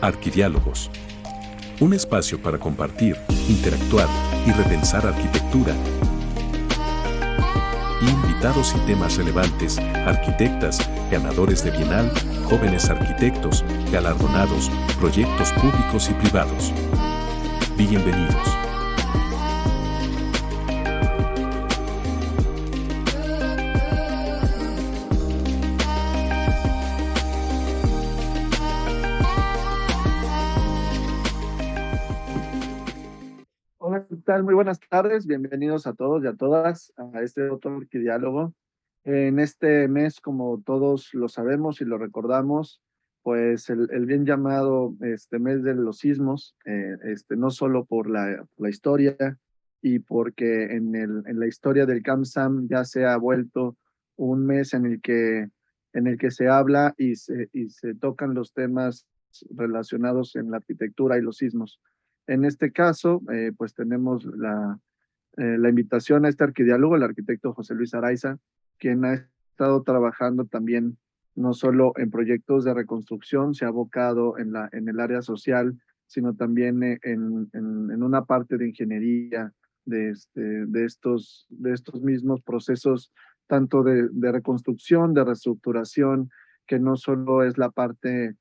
Arquidiálogos. Un espacio para compartir, interactuar y repensar arquitectura. Invitados y temas relevantes, arquitectas, ganadores de Bienal, jóvenes arquitectos, galardonados, proyectos públicos y privados. Bienvenidos. Hola, ¿qué tal? Muy buenas tardes. Bienvenidos a todos y a todas a este otro Arquidiálogo. En este mes, como todos lo sabemos y lo recordamos, pues el bien llamado mes de los sismos, no solo por la historia y porque en la historia del CAMSAM ya se ha vuelto un mes en el que se habla y se tocan los temas relacionados en la arquitectura y los sismos. En este caso, pues tenemos la invitación a este arquidiálogo, el arquitecto José Luis Araiza, quien ha estado trabajando también no solo en proyectos de reconstrucción, se ha abocado en el área social, sino también en una parte de ingeniería de estos mismos procesos, tanto de reconstrucción, de reestructuración, que no solo es la parte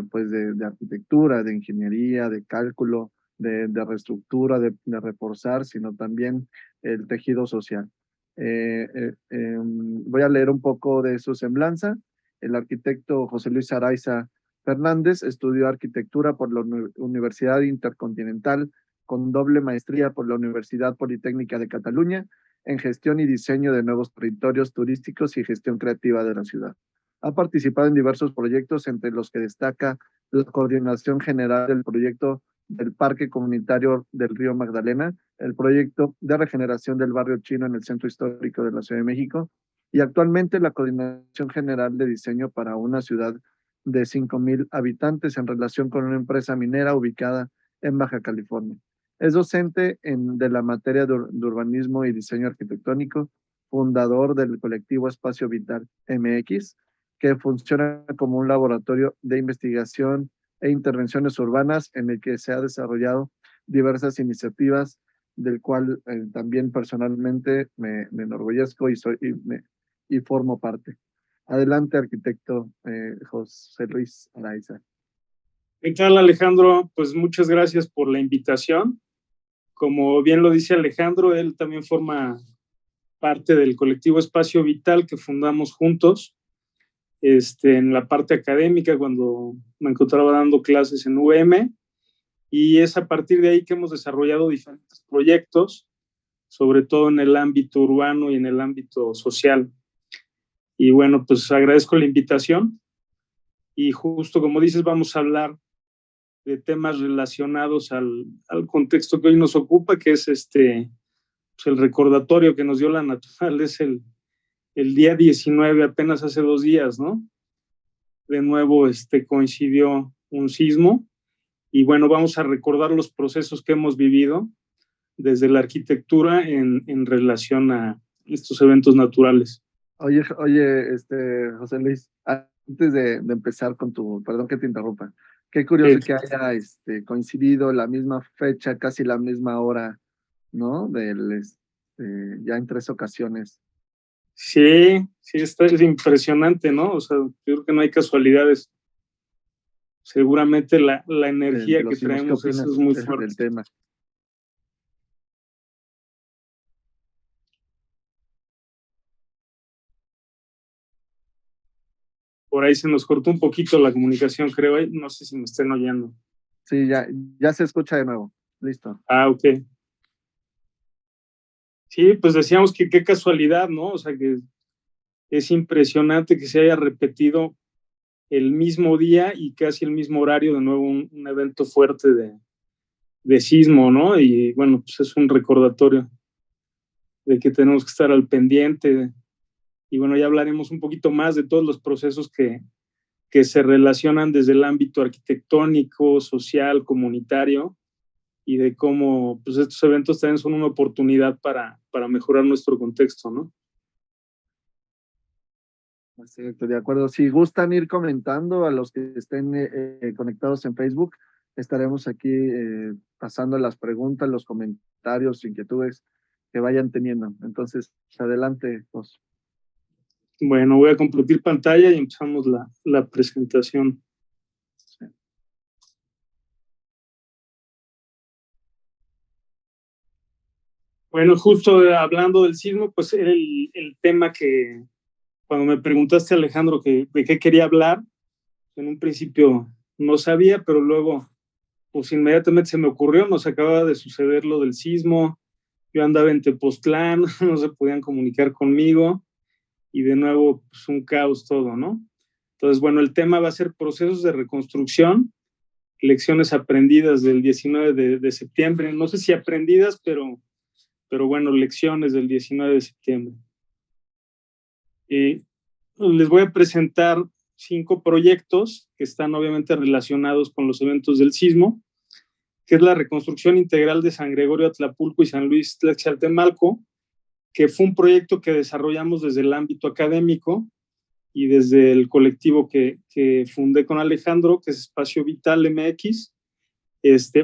pues de arquitectura, de ingeniería, de cálculo, de reestructura, de reforzar, sino también el tejido social. Voy a leer un poco de su semblanza. El arquitecto José Luis Araiza Fernández estudió arquitectura por la Universidad Intercontinental con doble maestría por la Universidad Politécnica de Cataluña en gestión y diseño de nuevos territorios turísticos y gestión creativa de la ciudad. Ha participado en diversos proyectos, entre los que destaca la coordinación general del proyecto del Parque Comunitario del Río Magdalena, el proyecto de regeneración del barrio chino en el centro histórico de la Ciudad de México y actualmente la coordinación general de diseño para una ciudad de 5,000 habitantes en relación con una empresa minera ubicada en Baja California. Es docente de la materia de urbanismo y diseño arquitectónico, fundador del colectivo Espacio Vital MX, que funciona como un laboratorio de investigación e intervenciones urbanas en el que se ha desarrollado diversas iniciativas, del cual también personalmente me enorgullezco y formo parte. Adelante, arquitecto José Luis Araiza. ¿Qué tal, Alejandro? Pues muchas gracias por la invitación. Como bien lo dice Alejandro, él también forma parte del colectivo Espacio Vital que fundamos juntos en la parte académica cuando me encontraba dando clases en UVM, y es a partir de ahí que hemos desarrollado diferentes proyectos, sobre todo en el ámbito urbano y en el ámbito social. Y bueno, pues agradezco la invitación y justo como dices, vamos a hablar de temas relacionados al contexto que hoy nos ocupa, que es pues el recordatorio que nos dio la naturaleza el día 19, apenas hace 2 días, ¿no? De nuevo coincidió un sismo y bueno, vamos a recordar los procesos que hemos vivido desde la arquitectura en relación a estos eventos naturales. Oye, José Luis, antes de empezar con perdón que te interrumpa, qué curioso que haya coincidido la misma fecha, casi la misma hora, ¿no? Ya en 3 ocasiones. Sí, esto es impresionante, ¿no? O sea, yo creo que no hay casualidades. Seguramente la energía que traemos es muy fuerte. Del tema. Por ahí se nos cortó un poquito la comunicación, creo. No sé si me estén oyendo. Sí, ya se escucha de nuevo. Listo. Ok. Sí, pues decíamos que qué casualidad, ¿no? O sea, que es impresionante que se haya repetido el mismo día y casi el mismo horario de nuevo un evento fuerte de sismo, ¿no? Y bueno, pues es un recordatorio de que tenemos que estar al pendiente. Y bueno, ya hablaremos un poquito más de todos los procesos que se relacionan desde el ámbito arquitectónico, social, comunitario, y de cómo pues estos eventos también son una oportunidad para mejorar nuestro contexto, ¿no? Perfecto, de acuerdo. Si gustan ir comentando a los que estén conectados en Facebook, estaremos aquí pasando las preguntas, los comentarios, inquietudes que vayan teniendo. Entonces, adelante, Jos. Bueno, voy a compartir pantalla y empezamos la presentación. Sí. Bueno, justo hablando del sismo, pues era el tema que cuando me preguntaste, Alejandro, de qué quería hablar, en un principio no sabía, pero luego, pues inmediatamente se me ocurrió, nos acababa de suceder lo del sismo, yo andaba en Tepoztlán, no se podían comunicar conmigo, y de nuevo, pues un caos todo, ¿no? Entonces, bueno, el tema va a ser procesos de reconstrucción, lecciones aprendidas del 19 de septiembre, no sé si aprendidas, pero bueno, lecciones del 19 de septiembre. Les voy a presentar 5 proyectos que están obviamente relacionados con los eventos del sismo, que es la reconstrucción integral de San Gregorio Atlapulco y San Luis Tlaxcaltemalco, que fue un proyecto que desarrollamos desde el ámbito académico y desde el colectivo que fundé con Alejandro, que es Espacio Vital MX.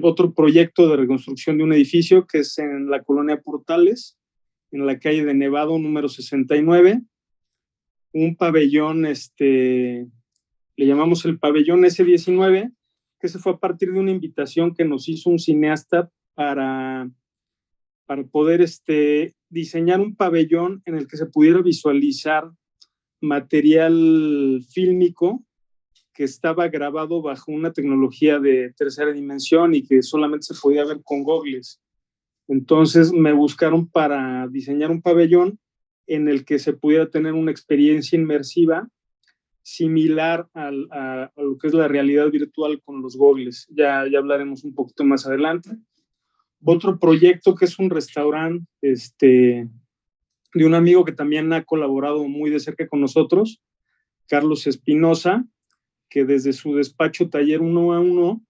Otro proyecto de reconstrucción de un edificio que es en la colonia Portales, en la calle de Nevado número 69. Un pabellón, le llamamos el pabellón S19, que se fue a partir de una invitación que nos hizo un cineasta para poder diseñar un pabellón en el que se pudiera visualizar material fílmico que estaba grabado bajo una tecnología de tercera dimensión y que solamente se podía ver con gogles. Entonces me buscaron para diseñar un pabellón en el que se pudiera tener una experiencia inmersiva similar a lo que es la realidad virtual con los gogles. Ya hablaremos un poquito más adelante. Otro proyecto que es un restaurante de un amigo que también ha colaborado muy de cerca con nosotros, Carlos Espinosa, que desde su despacho Taller 1 a 1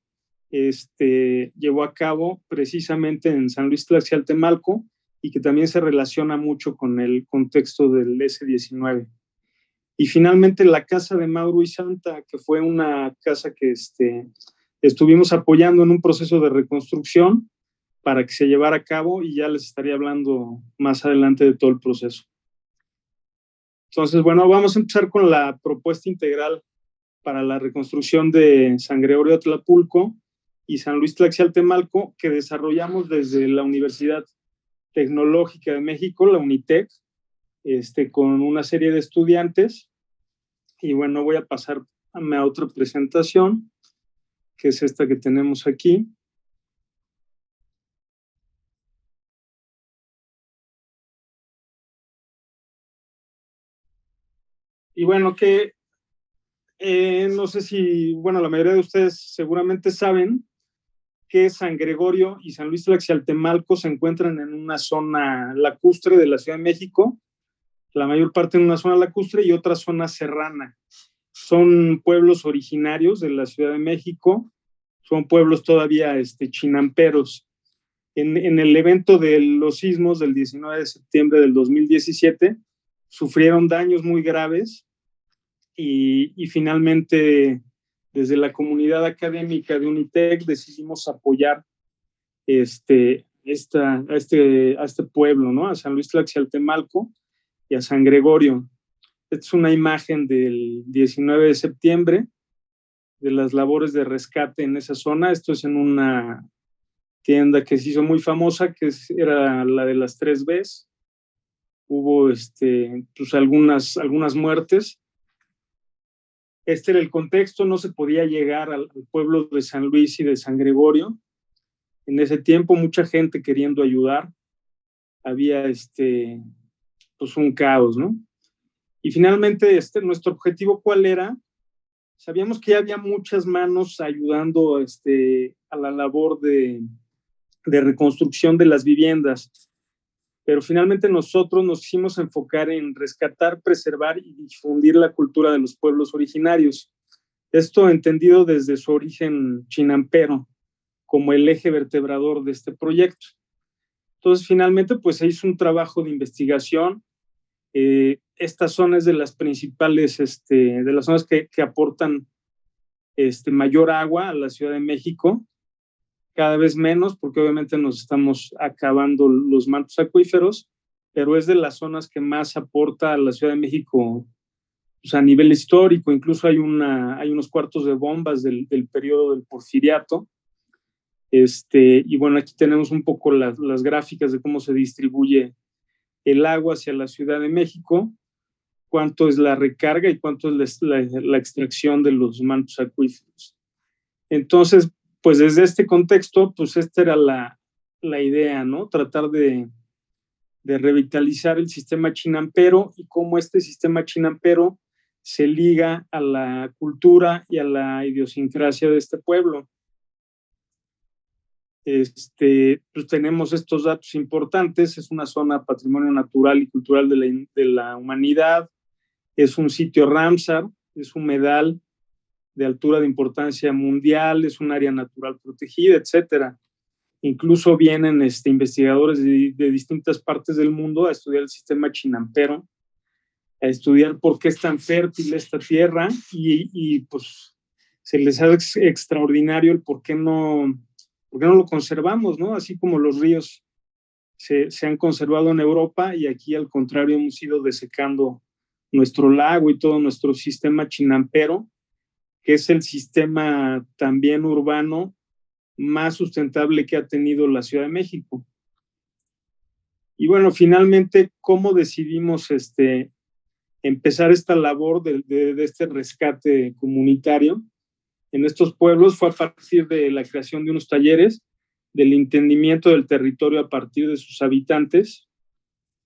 llevó a cabo precisamente en San Luis Tlaxcaltemalco y que también se relaciona mucho con el contexto del S19. Y finalmente la casa de Mauro y Santa, que fue una casa que estuvimos apoyando en un proceso de reconstrucción para que se llevara a cabo y ya les estaría hablando más adelante de todo el proceso. Entonces, bueno, vamos a empezar con la propuesta integral para la reconstrucción de San Gregorio Atlapulco y San Luis Tlaxcaltemalco, que desarrollamos desde la Universidad Tecnológica de México, la UNITEC, con una serie de estudiantes. Y bueno, voy a pasar a otra presentación, que es esta que tenemos aquí. Y bueno, que no sé si, bueno, la mayoría de ustedes seguramente saben que San Gregorio y San Luis Tlaxcaltemalco se encuentran en una zona lacustre de la Ciudad de México, la mayor parte en una zona lacustre y otra zona serrana. Son pueblos originarios de la Ciudad de México, son pueblos todavía chinamperos. En el evento de los sismos del 19 de septiembre del 2017 sufrieron daños muy graves y finalmente desde la comunidad académica de UNITEC decidimos apoyar a este pueblo, ¿no? A San Luis Tlaxcaltemalco y a San Gregorio. Esta es una imagen del 19 de septiembre de las labores de rescate en esa zona. Esto es en una tienda que se hizo muy famosa, que era la de las 3 Bs. Hubo pues algunas muertes. Este era el contexto, no se podía llegar al pueblo de San Luis y de San Gregorio. En ese tiempo, mucha gente queriendo ayudar. Había pues un caos, ¿no? Y finalmente, nuestro objetivo, ¿cuál era? Sabíamos que ya había muchas manos ayudando a la labor de reconstrucción de las viviendas, pero finalmente nosotros nos quisimos enfocar en rescatar, preservar y difundir la cultura de los pueblos originarios. Esto entendido desde su origen chinampero como el eje vertebrador de este proyecto. Entonces, finalmente, pues se hizo un trabajo de investigación Esta zona es de las principales, de las zonas que aportan mayor agua a la Ciudad de México, cada vez menos, porque obviamente nos estamos acabando los mantos acuíferos, pero es de las zonas que más aporta a la Ciudad de México, pues, a nivel histórico. Incluso hay unos cuartos de bombas del periodo del Porfiriato. Y bueno, aquí tenemos un poco las gráficas de cómo se distribuye el agua hacia la Ciudad de México, cuánto es la recarga y cuánto es la extracción de los mantos acuíferos. Entonces, pues desde este contexto, pues esta era la idea, ¿no? Tratar de revitalizar el sistema chinampero y cómo este sistema chinampero se liga a la cultura y a la idiosincrasia de este pueblo. Pues tenemos estos datos importantes. Es una zona patrimonio natural y cultural de la humanidad. Es un sitio Ramsar, es humedal de altura de importancia mundial, es un área natural protegida, etcétera. Incluso vienen investigadores de distintas partes del mundo a estudiar el sistema chinampero, a estudiar por qué es tan fértil esta tierra y pues se les hace extraordinario el por qué no lo conservamos, ¿no? Así como los ríos se han conservado en Europa y aquí al contrario hemos ido desecando nuestro lago y todo nuestro sistema chinampero, que es el sistema también urbano más sustentable que ha tenido la Ciudad de México. Y bueno, finalmente, ¿cómo decidimos empezar esta labor de este rescate comunitario en estos pueblos? Fue a partir de la creación de unos talleres, del entendimiento del territorio a partir de sus habitantes,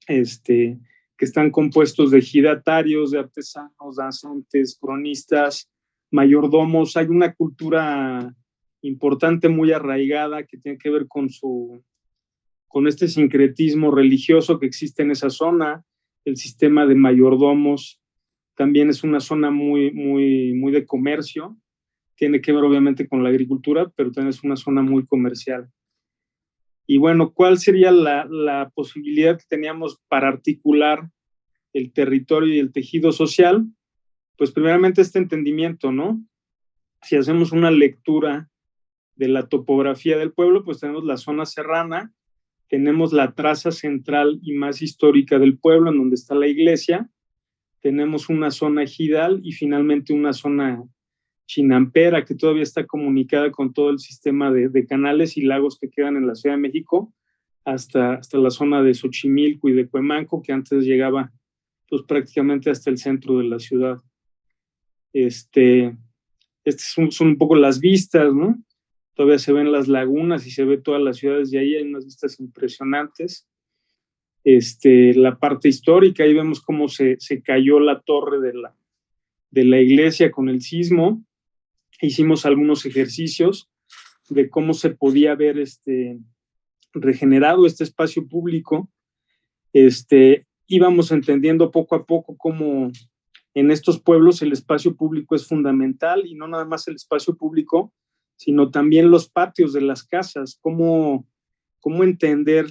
que están compuestos de ejidatarios, de artesanos, danzantes, cronistas, mayordomos. Hay una cultura importante, muy arraigada, que tiene que ver con este sincretismo religioso que existe en esa zona. El sistema de mayordomos también es una zona muy, muy, muy de comercio. Tiene que ver obviamente con la agricultura, pero también es una zona muy comercial. Y bueno, ¿cuál sería la posibilidad que teníamos para articular el territorio y el tejido social? Pues primeramente este entendimiento, ¿no? Si hacemos una lectura de la topografía del pueblo, pues tenemos la zona serrana, tenemos la traza central y más histórica del pueblo, en donde está la iglesia, tenemos una zona ejidal y finalmente una zona chinampera que todavía está comunicada con todo el sistema de canales y lagos que quedan en la Ciudad de México, hasta la zona de Xochimilco y de Cuemanco, que antes llegaba pues prácticamente hasta el centro de la ciudad. Son un poco las vistas, ¿no? Todavía se ven las lagunas y se ve todas las ciudades de ahí, hay unas vistas impresionantes. La parte histórica, ahí vemos cómo se cayó la torre de la iglesia con el sismo. Hicimos algunos ejercicios de cómo se podía haber regenerado este espacio público. Íbamos entendiendo poco a poco cómo en estos pueblos el espacio público es fundamental, y no nada más el espacio público, sino también los patios de las casas, cómo entender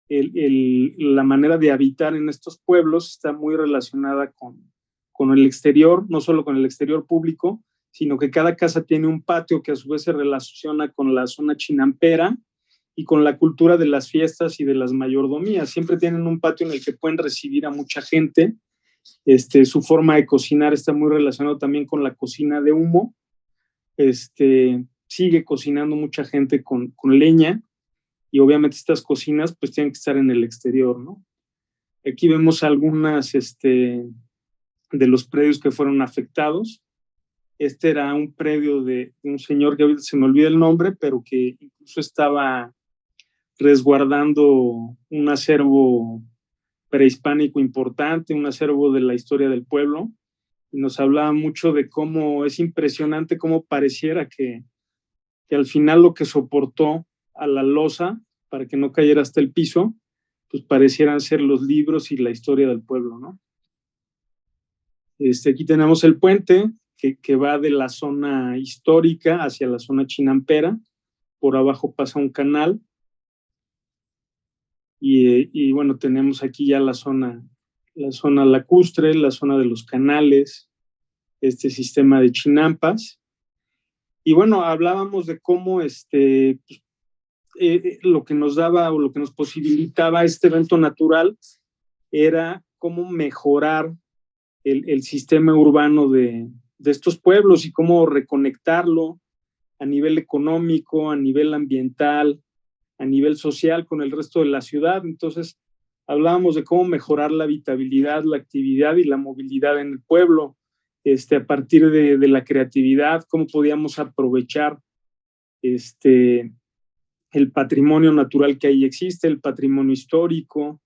la manera de habitar en estos pueblos está muy relacionada con el exterior, no solo con el exterior público, sino que cada casa tiene un patio que a su vez se relaciona con la zona chinampera y con la cultura de las fiestas y de las mayordomías. Siempre tienen un patio en el que pueden recibir a mucha gente. Su forma de cocinar está muy relacionado también con la cocina de humo. Sigue cocinando mucha gente con leña, y obviamente estas cocinas pues tienen que estar en el exterior, ¿no? Aquí vemos algunas de los predios que fueron afectados. Era un predio de un señor que ahorita se me olvida el nombre, pero que incluso estaba resguardando un acervo prehispánico importante, un acervo de la historia del pueblo, y nos hablaba mucho de cómo es impresionante cómo pareciera que al final lo que soportó a la losa para que no cayera hasta el piso, pues parecieran ser los libros y la historia del pueblo, ¿no? Aquí tenemos el puente que va de la zona histórica hacia la zona chinampera. Por abajo pasa un canal y bueno, tenemos aquí ya la zona la zona lacustre, la zona de los canales, este sistema de chinampas. Y bueno, hablábamos de cómo lo que nos daba o lo que nos posibilitaba este evento natural era cómo mejorar el sistema urbano de estos pueblos y cómo reconectarlo a nivel económico, a nivel ambiental, a nivel social con el resto de la ciudad. Entonces, hablábamos de cómo mejorar la habitabilidad, la actividad y la movilidad en el pueblo, a partir de la creatividad, cómo podíamos aprovechar el patrimonio natural que ahí existe, el patrimonio histórico,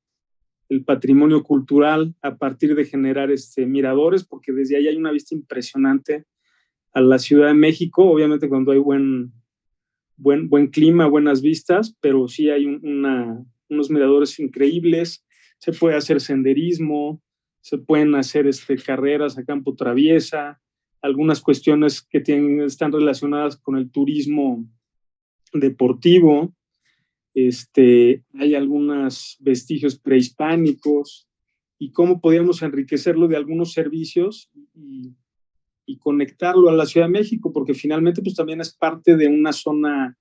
el patrimonio cultural, a partir de generar miradores, porque desde ahí hay una vista impresionante a la Ciudad de México, obviamente cuando hay buen clima, buenas vistas, pero sí hay unos miradores increíbles, se puede hacer senderismo, se pueden hacer carreras a campo traviesa, algunas cuestiones que están relacionadas con el turismo deportivo, hay algunos vestigios prehispánicos y cómo podíamos enriquecerlo de algunos servicios y conectarlo a la Ciudad de México, porque finalmente pues también es parte de una zona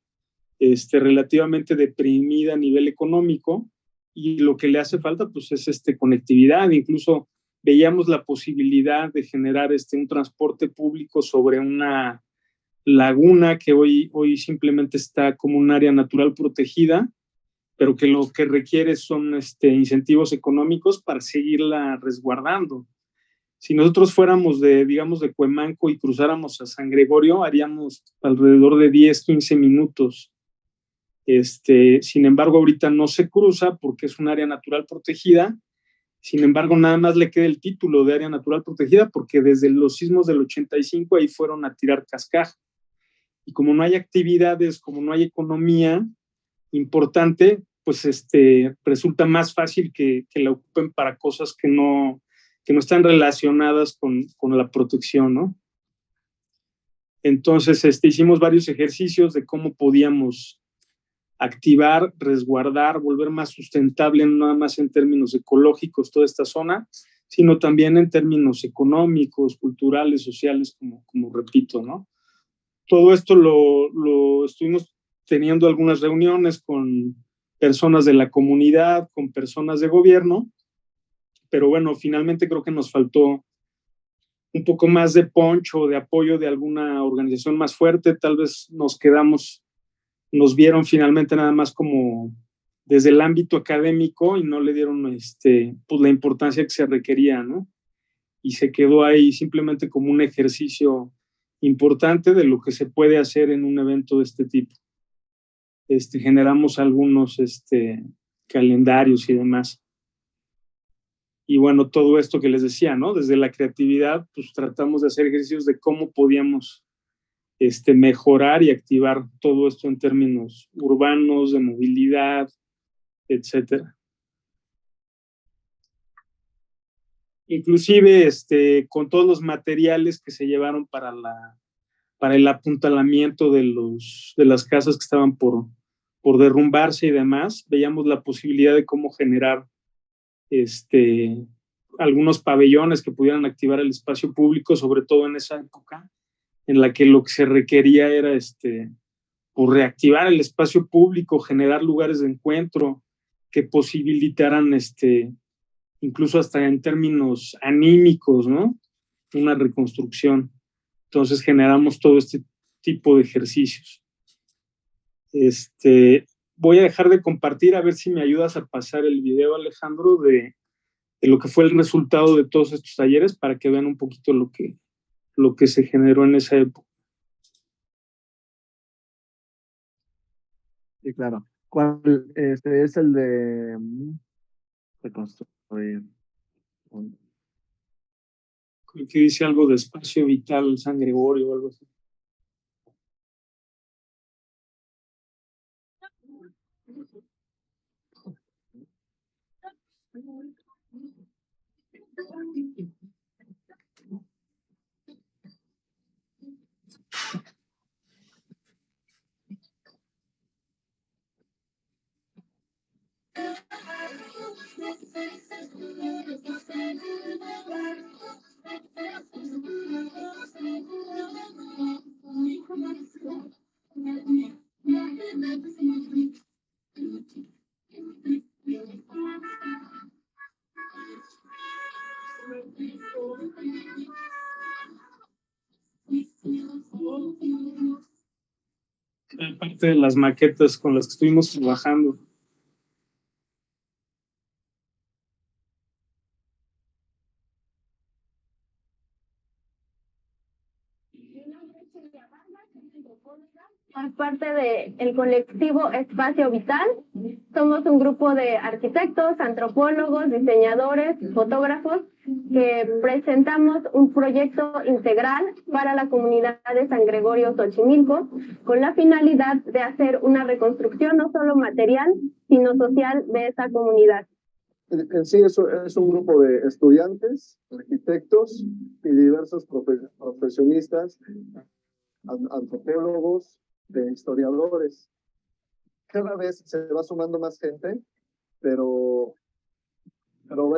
relativamente deprimida a nivel económico y lo que le hace falta pues es conectividad. Incluso veíamos la posibilidad de generar un transporte público sobre una laguna que hoy simplemente está como un área natural protegida, pero que lo que requiere son incentivos económicos para seguirla resguardando. Si nosotros fuéramos digamos, de Cuemanco y cruzáramos a San Gregorio, haríamos alrededor de 10, 15 minutos. Sin embargo, ahorita no se cruza porque es un área natural protegida. Sin embargo, nada más le queda el título de área natural protegida porque desde los sismos del 85 ahí fueron a tirar cascajo. Y como no hay actividades, como no hay economía importante, pues resulta más fácil que la ocupen para cosas que no están relacionadas con la protección, ¿no? Entonces, hicimos varios ejercicios de cómo podíamos activar, resguardar, volver más sustentable, no nada más en términos ecológicos toda esta zona, sino también en términos económicos, culturales, sociales, como repito, ¿no? Todo esto lo estuvimos teniendo algunas reuniones con personas de la comunidad, con personas de gobierno, pero bueno, finalmente creo que nos faltó un poco más de punch o de apoyo de alguna organización más fuerte. Tal vez nos vieron finalmente nada más como desde el ámbito académico y no le dieron pues la importancia que se requería, ¿no? Y se quedó ahí simplemente como un ejercicio importante de lo que se puede hacer en un evento de este tipo. Generamos algunos calendarios y demás. Y bueno, todo esto que les decía, ¿no? Desde la creatividad, pues tratamos de hacer ejercicios de cómo podíamos mejorar y activar todo esto en términos urbanos, de movilidad, etcétera. Inclusive con todos los materiales que se llevaron para el apuntalamiento de las casas que estaban por derrumbarse y demás, veíamos la posibilidad de cómo generar algunos pabellones que pudieran activar el espacio público, sobre todo en esa época en la que lo que se requería era pues reactivar el espacio público, generar lugares de encuentro que posibilitaran incluso hasta en términos anímicos, ¿no? Una reconstrucción. Entonces generamos todo este tipo de ejercicios. Voy a dejar de compartir, a ver si me ayudas a pasar el video, Alejandro, de lo que fue el resultado de todos estos talleres para que vean un poquito lo que se generó en esa época. Sí, claro. ¿Cuál es el de reconstruir? Creo que dice algo de espacio vital San Gregorio o algo así. parte de las maquetas con las que estuvimos trabajando. Por parte del colectivo Espacio Vital, somos un grupo de arquitectos, antropólogos, diseñadores, fotógrafos que presentamos un proyecto integral para la comunidad de San Gregorio Xochimilco con la finalidad de hacer una reconstrucción no solo material, sino social de esa comunidad. En sí es un grupo de estudiantes, arquitectos y diversos profesionistas, antropólogos, de historiadores. Cada vez se va sumando más gente, pero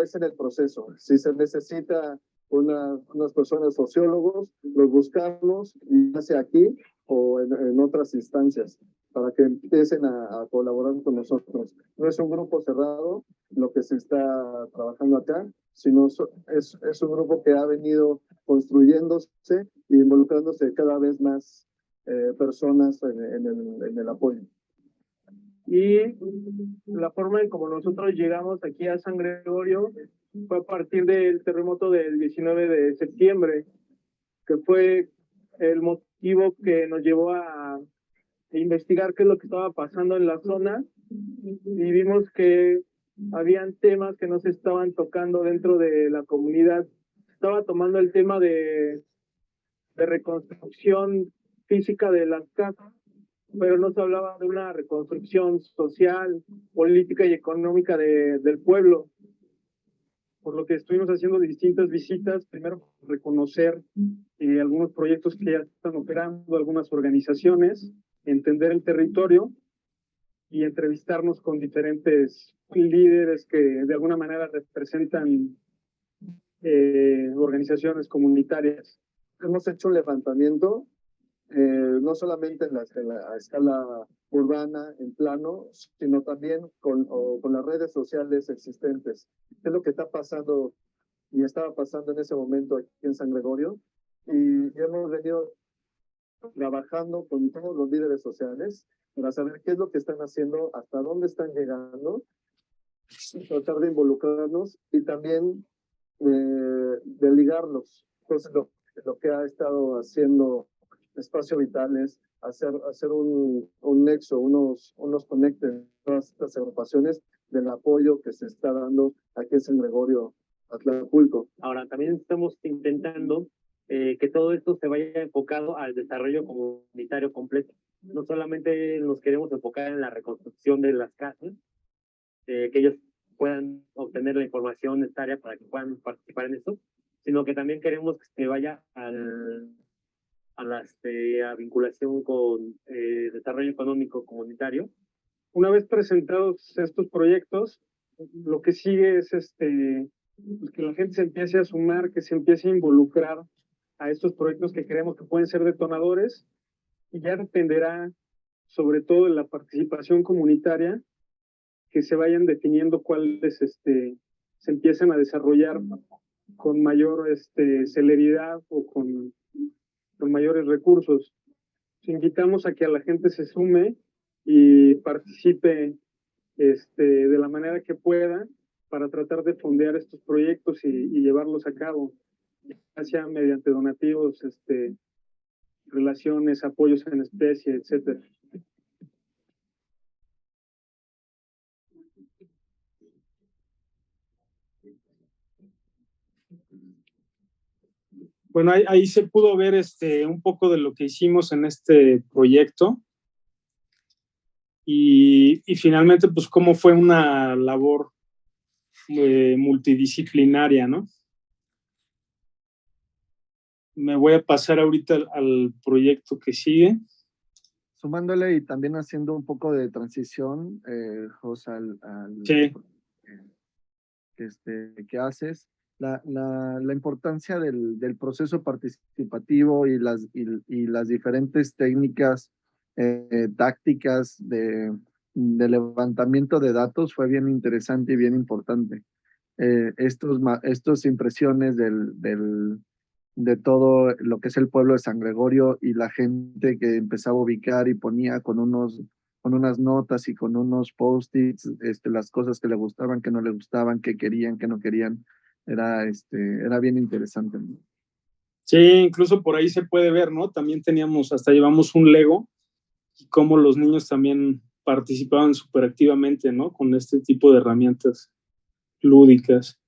es en el proceso. Si se necesita unas personas sociólogos, los buscamos, ya sea aquí o en otras instancias, para que empiecen a colaborar con nosotros. No es un grupo cerrado lo que se está trabajando acá, sino es un grupo que ha venido construyéndose e involucrándose cada vez más personas en el apoyo. Y la forma en como nosotros llegamos aquí a San Gregorio fue a partir del terremoto del 19 de septiembre, que fue el motivo que nos llevó a investigar qué es lo que estaba pasando en la zona, y vimos que habían temas que no se estaban tocando dentro de la comunidad. Estaba tomando el tema de reconstrucción física de las casas, pero no se hablaba de una reconstrucción social, política y económica del pueblo. Por lo que estuvimos haciendo distintas visitas, primero reconocer algunos proyectos que ya están operando, algunas organizaciones, entender el territorio y entrevistarnos con diferentes líderes que de alguna manera representan organizaciones comunitarias. Hemos hecho un levantamiento, no solamente en la escala urbana, en plano, sino también con las redes sociales existentes. ¿Qué es lo que está pasando y estaba pasando en ese momento aquí en San Gregorio? Y hemos venido trabajando con todos los líderes sociales para saber qué es lo que están haciendo, hasta dónde están llegando, tratar de involucrarnos y también de ligarlos. Entonces, lo que ha estado haciendo Espacio Vital es hacer un nexo, unos conectes, todas estas agrupaciones del apoyo que se está dando aquí en San Gregorio, Atlaculco. Ahora, también estamos intentando que todo esto se vaya enfocado al desarrollo comunitario completo. No solamente nos queremos enfocar en la reconstrucción de las casas, que ellos puedan obtener la información necesaria para que puedan participar en esto, sino que también queremos que se vaya a vinculación con desarrollo económico comunitario. Una vez presentados estos proyectos, lo que sigue es pues que la gente se empiece a sumar, que se empiece a involucrar a estos proyectos que creemos que pueden ser detonadores, y ya dependerá sobre todo de la participación comunitaria, que se vayan definiendo cuáles se empiezan a desarrollar con mayor celeridad o con mayores recursos. Invitamos a que a la gente se sume y participe de la manera que pueda para tratar de fondear estos proyectos y llevarlos a cabo, ya sea mediante donativos, relaciones, apoyos en especie, etcétera. Bueno, ahí se pudo ver un poco de lo que hicimos en este proyecto y finalmente pues cómo fue una labor multidisciplinaria, ¿no? Me voy a pasar ahorita al proyecto que sigue. Sumándole y también haciendo un poco de transición, José, Sí. que haces, la importancia del proceso participativo y las diferentes técnicas tácticas de levantamiento de datos fue bien interesante y bien importante. Estos impresiones de todo lo que es el pueblo de San Gregorio y la gente que empezaba a ubicar y ponía con unas notas y con unos post-its, las cosas que le gustaban, que no le gustaban, que querían, que no querían. Era bien interesante, ¿no? Sí, incluso por ahí se puede ver, ¿no? También hasta llevamos un Lego y cómo los niños también participaban súper activamente, ¿no? Con este tipo de herramientas lúdicas,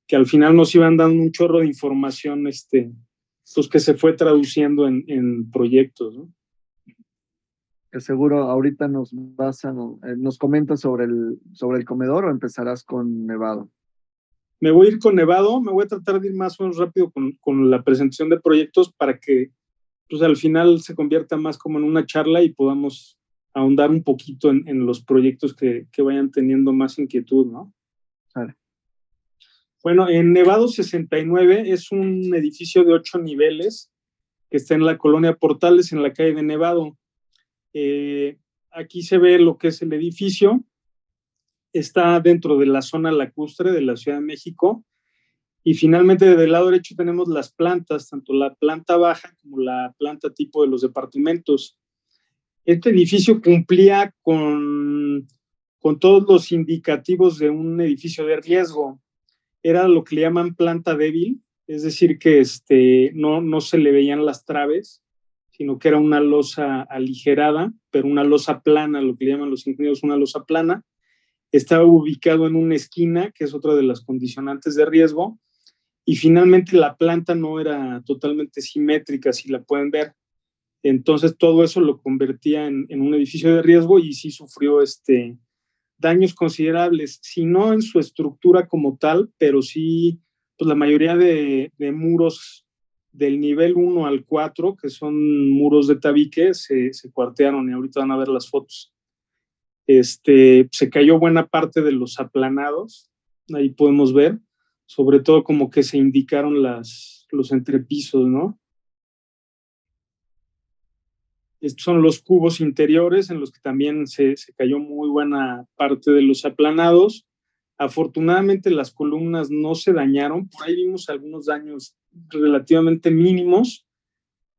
que al final nos iban dando un chorro de información, pues que se fue traduciendo en proyectos, ¿no? Que seguro ahorita nos comentas sobre el comedor o empezarás con Nevado. Me voy a ir con Nevado, me voy a tratar de ir más o menos rápido con la presentación de proyectos para que pues, al final se convierta más como en una charla y podamos ahondar un poquito en los proyectos que vayan teniendo más inquietud, ¿no? Vale. Bueno, en Nevado 69 es un edificio de 8 niveles que está en la colonia Portales, en la calle de Nevado. Aquí se ve lo que es el edificio. Está dentro de la zona lacustre de la Ciudad de México. Y finalmente, del lado derecho tenemos las plantas, tanto la planta baja como la planta tipo de los departamentos. Este edificio cumplía con todos los indicativos de un edificio de riesgo. Era lo que le llaman planta débil, es decir, que no se le veían las traves, sino que era una losa aligerada, pero una losa plana, lo que le llaman los ingenieros una losa plana. Estaba ubicado en una esquina, que es otra de las condicionantes de riesgo, y finalmente la planta no era totalmente simétrica, si la pueden ver. Entonces todo eso lo convertía en un edificio de riesgo y sí sufrió daños considerables, si no en su estructura como tal, pero sí pues la mayoría de muros del nivel 1 al 4, que son muros de tabique, se cuartearon y ahorita van a ver las fotos. Se cayó buena parte de los aplanados, ahí podemos ver, sobre todo como que se indicaron los entrepisos, ¿no? Estos son los cubos interiores en los que también se cayó muy buena parte de los aplanados. Afortunadamente las columnas no se dañaron, por ahí vimos algunos daños relativamente mínimos,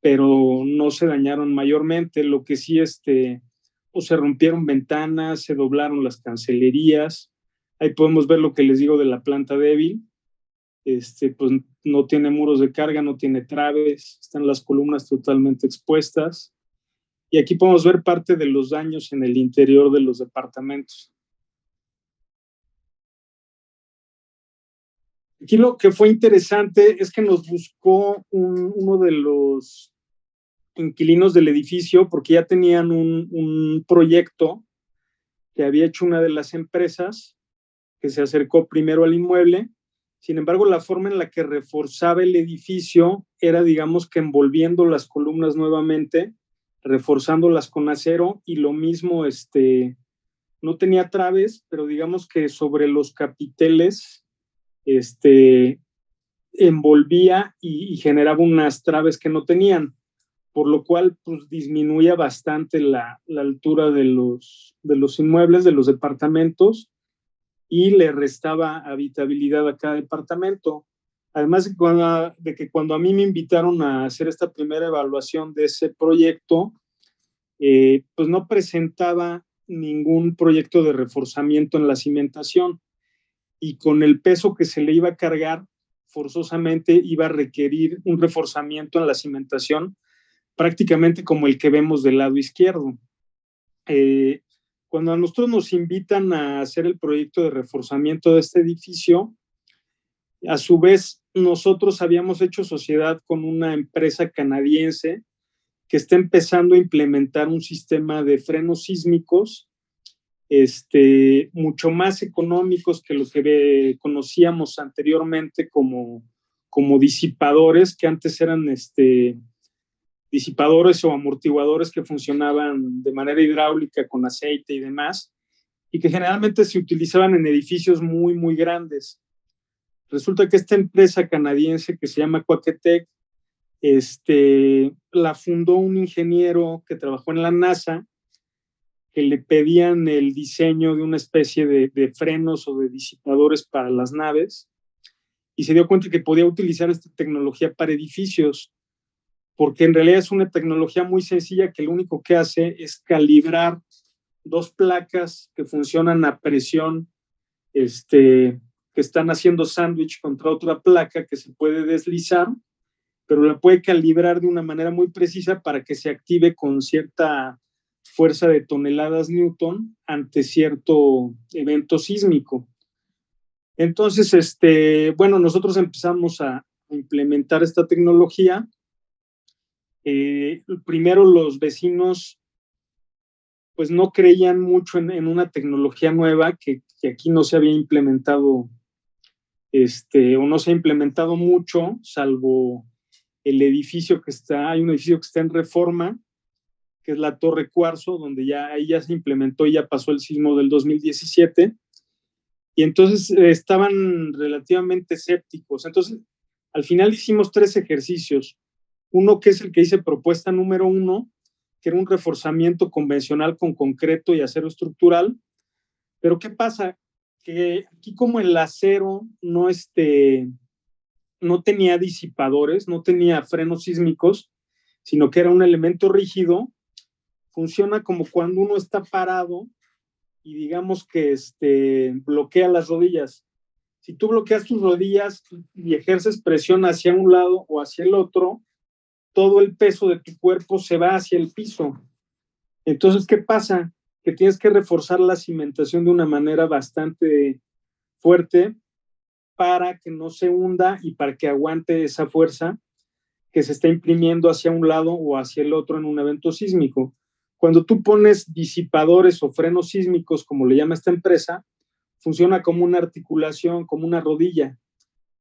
pero no se dañaron mayormente. Lo que sí, pues se rompieron ventanas, se doblaron las cancelerías. Ahí podemos ver lo que les digo de la planta débil. Pues no tiene muros de carga, no tiene traves, están las columnas totalmente expuestas. Y aquí podemos ver parte de los daños en el interior de los departamentos. Aquí lo que fue interesante es que nos buscó uno de los inquilinos del edificio porque ya tenían un proyecto que había hecho una de las empresas que se acercó primero al inmueble. Sin embargo, la forma en la que reforzaba el edificio era, digamos, que envolviendo las columnas nuevamente, reforzándolas con acero y lo mismo, no tenía traves, pero digamos que sobre los capiteles, envolvía y generaba unas traves que no tenían, por lo cual pues disminuía bastante la altura de los inmuebles, de los departamentos, y le restaba habitabilidad a cada departamento. Además de que cuando a mí me invitaron a hacer esta primera evaluación de ese proyecto, pues no presentaba ningún proyecto de reforzamiento en la cimentación, y con el peso que se le iba a cargar, forzosamente iba a requerir un reforzamiento en la cimentación, prácticamente como el que vemos del lado izquierdo. Cuando a nosotros nos invitan a hacer el proyecto de reforzamiento de este edificio, a su vez nosotros habíamos hecho sociedad con una empresa canadiense que está empezando a implementar un sistema de frenos sísmicos mucho más económicos que los que conocíamos anteriormente como disipadores, que antes eran disipadores o amortiguadores que funcionaban de manera hidráulica con aceite y demás, y que generalmente se utilizaban en edificios muy, muy grandes. Resulta que esta empresa canadiense que se llama Quaketech, la fundó un ingeniero que trabajó en la NASA, que le pedían el diseño de una especie de frenos o de disipadores para las naves, y se dio cuenta que podía utilizar esta tecnología para edificios, porque en realidad es una tecnología muy sencilla que lo único que hace es calibrar dos placas que funcionan a presión, que están haciendo sándwich contra otra placa que se puede deslizar, pero la puede calibrar de una manera muy precisa para que se active con cierta fuerza de toneladas Newton ante cierto evento sísmico. Entonces, bueno, nosotros empezamos a implementar esta tecnología. Primero los vecinos pues no creían mucho en una tecnología nueva que aquí no se había implementado, o no se ha implementado mucho, salvo el edificio hay un edificio que está en Reforma, que es la Torre Cuarzo, donde ahí ya se implementó y ya pasó el sismo del 2017, y entonces estaban relativamente escépticos. Entonces, al final hicimos 3 ejercicios. Uno que es el que hice propuesta número 1, que era un reforzamiento convencional con concreto y acero estructural. Pero ¿qué pasa? Que aquí como el acero no tenía disipadores, no tenía frenos sísmicos, sino que era un elemento rígido, funciona como cuando uno está parado y digamos que bloquea las rodillas. Si tú bloqueas tus rodillas y ejerces presión hacia un lado o hacia el otro, todo el peso de tu cuerpo se va hacia el piso. Entonces, ¿qué pasa? Que tienes que reforzar la cimentación de una manera bastante fuerte para que no se hunda y para que aguante esa fuerza que se está imprimiendo hacia un lado o hacia el otro en un evento sísmico. Cuando tú pones disipadores o frenos sísmicos, como le llama esta empresa, funciona como una articulación, como una rodilla.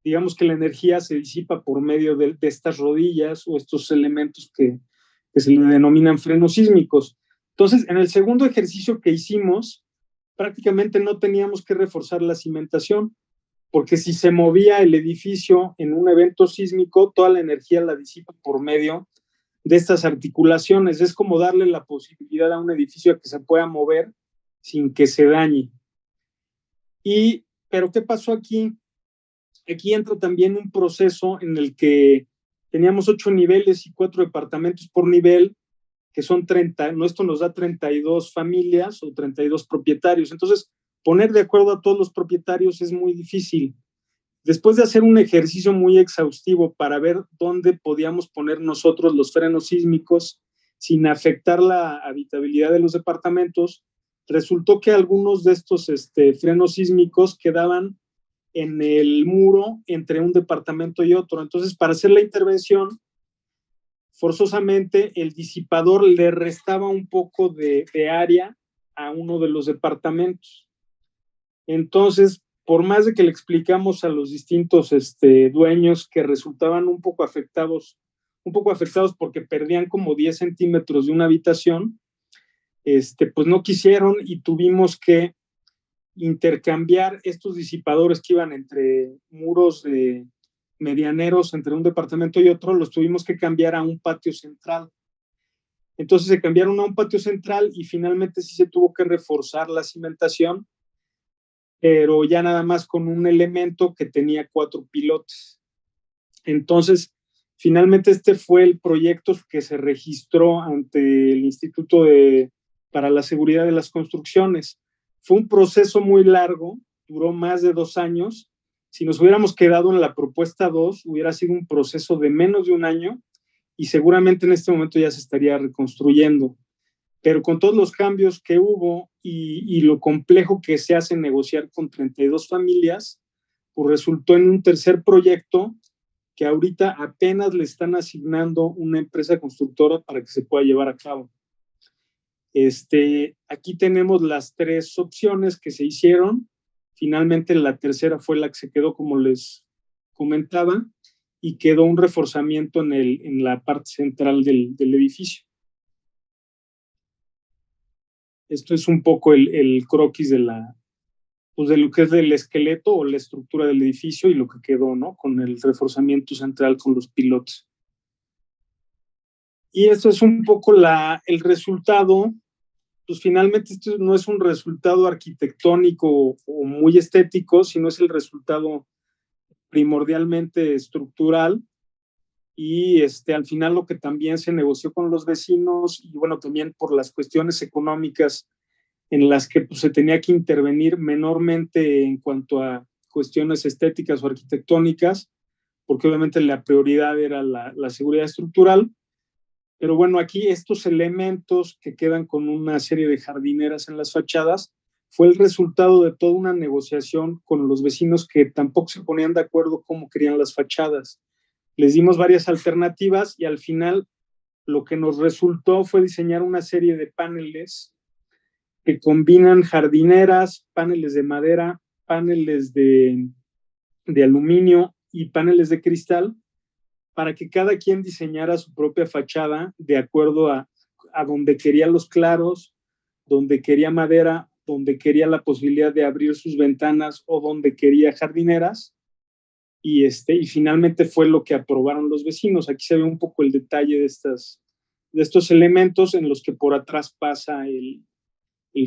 Digamos que la energía se disipa por medio de estas rodillas o estos elementos que se le denominan frenos sísmicos. Entonces, en el segundo ejercicio que hicimos, prácticamente no teníamos que reforzar la cimentación, porque si se movía el edificio en un evento sísmico, toda la energía la disipa por medio de estas articulaciones. Es como darle la posibilidad a un edificio a que se pueda mover sin que se dañe. Pero ¿qué pasó aquí? Aquí entra también un proceso en el que teníamos 8 niveles y 4 departamentos por nivel, que son 30, esto nos da 32 familias o 32 propietarios. Entonces, poner de acuerdo a todos los propietarios es muy difícil. Después de hacer un ejercicio muy exhaustivo para ver dónde podíamos poner nosotros los frenos sísmicos sin afectar la habitabilidad de los departamentos, resultó que algunos de estos frenos sísmicos quedaban en el muro entre un departamento y otro. Entonces, para hacer la intervención, forzosamente el disipador le restaba un poco de área a uno de los departamentos. Entonces, por más de que le explicamos a los distintos dueños que resultaban un poco afectados porque perdían como 10 centímetros de una habitación, pues no quisieron y tuvimos que intercambiar estos disipadores que iban entre muros medianeros entre un departamento y otro, los tuvimos que cambiar a un patio central. Entonces se cambiaron a un patio central y finalmente sí se tuvo que reforzar la cimentación, pero ya nada más con un elemento que tenía 4 pilotes. Entonces, finalmente este fue el proyecto que se registró ante el Instituto para la Seguridad de las Construcciones. Fue un proceso muy largo, duró más de 2 años. Si nos hubiéramos quedado en la propuesta 2, hubiera sido un proceso de menos de 1 año y seguramente en este momento ya se estaría reconstruyendo. Pero con todos los cambios que hubo y lo complejo que se hace negociar con 32 familias, pues resultó en un tercer proyecto que ahorita apenas le están asignando una empresa constructora para que se pueda llevar a cabo. Aquí tenemos las 3 opciones que se hicieron. Finalmente la tercera fue la que se quedó, como les comentaba, y quedó un reforzamiento en la parte central del edificio. Esto es un poco el croquis de lo que es del esqueleto o la estructura del edificio y lo que quedó, ¿no? Con el reforzamiento central con los pilotes. Y esto es un poco el resultado. Pues finalmente esto no es un resultado arquitectónico o muy estético, sino es el resultado primordialmente estructural, y al final lo que también se negoció con los vecinos, y bueno, también por las cuestiones económicas en las que pues, se tenía que intervenir menormente en cuanto a cuestiones estéticas o arquitectónicas, porque obviamente la prioridad era la seguridad estructural. Pero bueno, aquí estos elementos que quedan con una serie de jardineras en las fachadas fue el resultado de toda una negociación con los vecinos que tampoco se ponían de acuerdo cómo querían las fachadas. Les dimos varias alternativas y al final lo que nos resultó fue diseñar una serie de paneles que combinan jardineras, paneles de madera, paneles de aluminio y paneles de cristal, para que cada quien diseñara su propia fachada de acuerdo a donde quería los claros, donde quería madera, donde quería la posibilidad de abrir sus ventanas o donde quería jardineras. Y finalmente fue lo que aprobaron los vecinos. Aquí se ve un poco el detalle de estos elementos en los que por atrás pasa el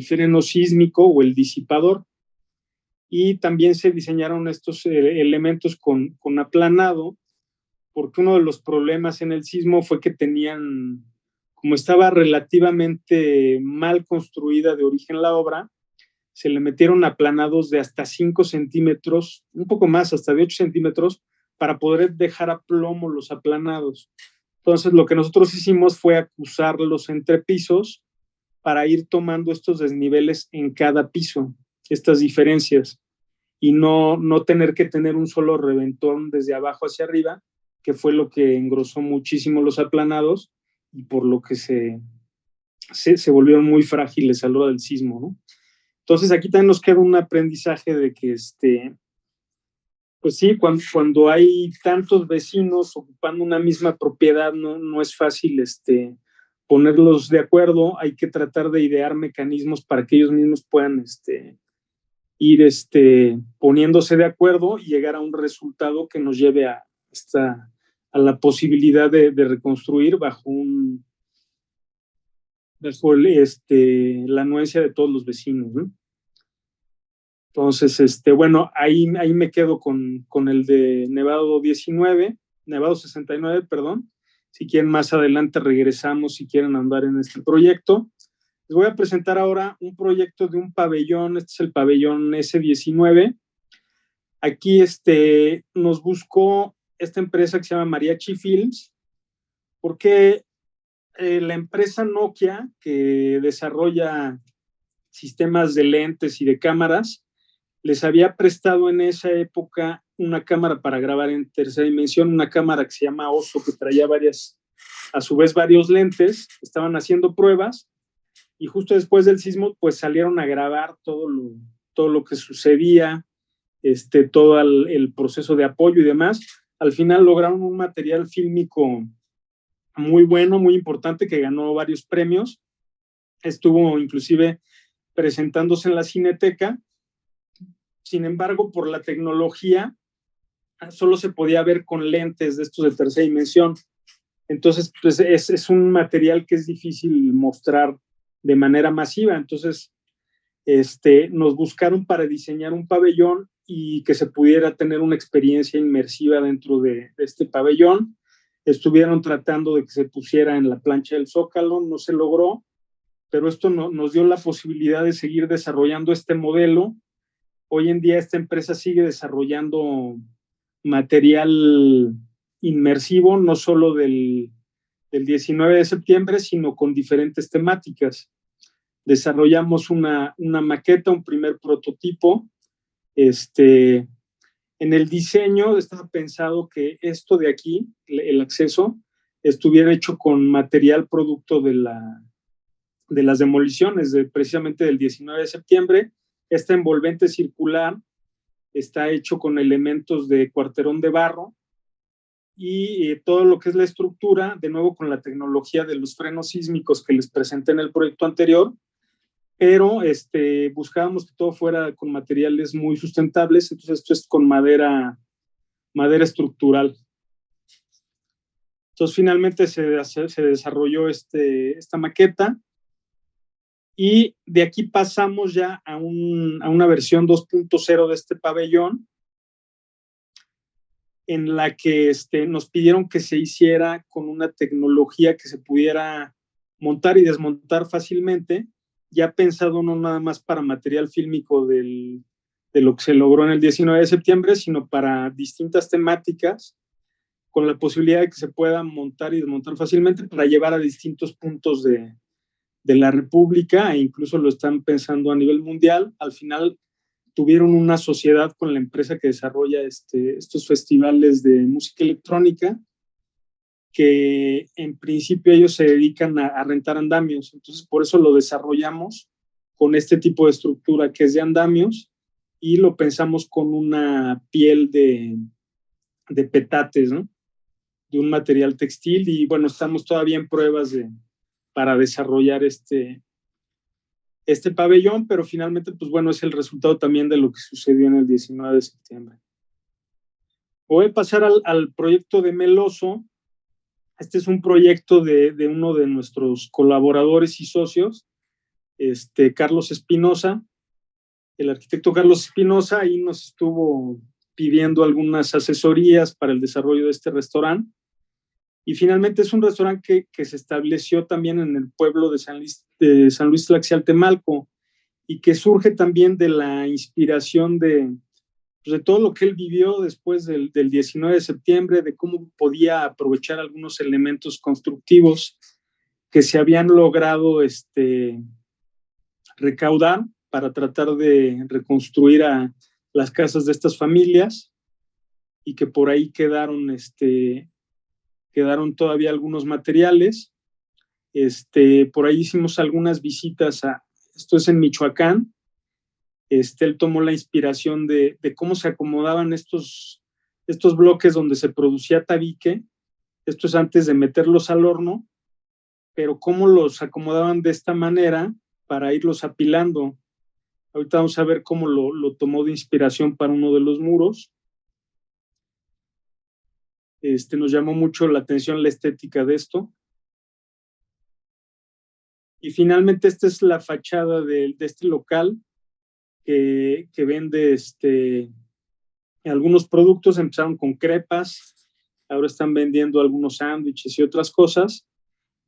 freno sísmico o el disipador. Y también se diseñaron estos elementos con aplanado, porque uno de los problemas en el sismo fue que tenían, como estaba relativamente mal construida de origen la obra, se le metieron aplanados de hasta 5 centímetros, un poco más, hasta de 8 centímetros, para poder dejar a plomo los aplanados. Entonces, lo que nosotros hicimos fue acusar los entrepisos para ir tomando estos desniveles en cada piso, estas diferencias, y no tener que tener un solo reventón desde abajo hacia arriba, que fue lo que engrosó muchísimo los aplanados y por lo que se volvieron muy frágiles a la hora del sismo, ¿no? Entonces aquí también nos queda un aprendizaje de que pues sí, cuando hay tantos vecinos ocupando una misma propiedad, no es fácil ponerlos de acuerdo. Hay que tratar de idear mecanismos para que ellos mismos puedan ir poniéndose de acuerdo y llegar a un resultado que nos lleve a la posibilidad de reconstruir bajo la anuencia de todos los vecinos, ¿no? Entonces, bueno, ahí me quedo con el de Nevado 69, perdón. Si quieren más adelante regresamos, si quieren andar en este proyecto. Les voy a presentar ahora un proyecto de un pabellón. Este es el pabellón S19. Aquí nos buscó esta empresa que se llama Mariachi Films, porque la empresa Nokia, que desarrolla sistemas de lentes y de cámaras, les había prestado en esa época una cámara para grabar en tercera dimensión, una cámara que se llama Oso, que traía a su vez varios lentes. Estaban haciendo pruebas y justo después del sismo pues salieron a grabar todo lo que sucedía, todo el proceso de apoyo y demás. Al final lograron un material fílmico muy bueno, muy importante, que ganó varios premios. Estuvo inclusive presentándose en la Cineteca. Sin embargo, por la tecnología, solo se podía ver con lentes de estos de tercera dimensión. Entonces, pues es un material que es difícil mostrar de manera masiva. Entonces, nos buscaron para diseñar un pabellón y que se pudiera tener una experiencia inmersiva dentro de este pabellón. Estuvieron tratando de que se pusiera en la plancha del Zócalo, no se logró, pero esto nos dio la posibilidad de seguir desarrollando este modelo. Hoy en día esta empresa sigue desarrollando material inmersivo, no solo del 19 de septiembre, sino con diferentes temáticas. Desarrollamos una maqueta, un primer prototipo. En el diseño estaba pensado que esto de aquí, el acceso, estuviera hecho con material producto de las demoliciones, precisamente del 19 de septiembre. Esta envolvente circular está hecho con elementos de cuarterón de barro y todo lo que es la estructura, de nuevo con la tecnología de los frenos sísmicos que les presenté en el proyecto anterior, pero buscábamos que todo fuera con materiales muy sustentables. Entonces esto es con madera estructural. Entonces finalmente se desarrolló esta maqueta. Y de aquí pasamos ya a una versión 2.0 de este pabellón, en la que nos pidieron que se hiciera con una tecnología que se pudiera montar y desmontar fácilmente, ya pensado no nada más para material fílmico de lo que se logró en el 19 de septiembre, sino para distintas temáticas, con la posibilidad de que se pueda montar y desmontar fácilmente para llevar a distintos puntos de la República, e incluso lo están pensando a nivel mundial. Al final tuvieron una sociedad con la empresa que desarrolla estos festivales de música electrónica, que en principio ellos se dedican a rentar andamios. Entonces, por eso lo desarrollamos con este tipo de estructura que es de andamios, y lo pensamos con una piel de petates, ¿no? De un material textil. Y bueno, estamos todavía en pruebas para desarrollar este pabellón, pero finalmente, pues bueno, es el resultado también de lo que sucedió en el 19 de septiembre. Voy a pasar al proyecto de Meloso. Este es un proyecto de uno de nuestros colaboradores y socios, Carlos Espinosa. El arquitecto Carlos Espinosa ahí nos estuvo pidiendo algunas asesorías para el desarrollo de este restaurante. Y finalmente es un restaurante que se estableció también en el pueblo de San Luis Tlaxialtemalco, y que surge también de la inspiración de todo lo que él vivió después del 19 de septiembre, de cómo podía aprovechar algunos elementos constructivos que se habían logrado recaudar para tratar de reconstruir a las casas de estas familias, y que por ahí quedaron todavía algunos materiales. Por ahí hicimos algunas visitas esto es en Michoacán. Él tomó la inspiración de cómo se acomodaban estos bloques donde se producía tabique. Esto es antes de meterlos al horno, pero cómo los acomodaban de esta manera para irlos apilando. Ahorita vamos a ver cómo lo tomó de inspiración para uno de los muros. Nos llamó mucho la atención la estética de esto. Y finalmente esta es la fachada de este local que vende algunos productos. Empezaron con crepas, ahora están vendiendo algunos sándwiches y otras cosas.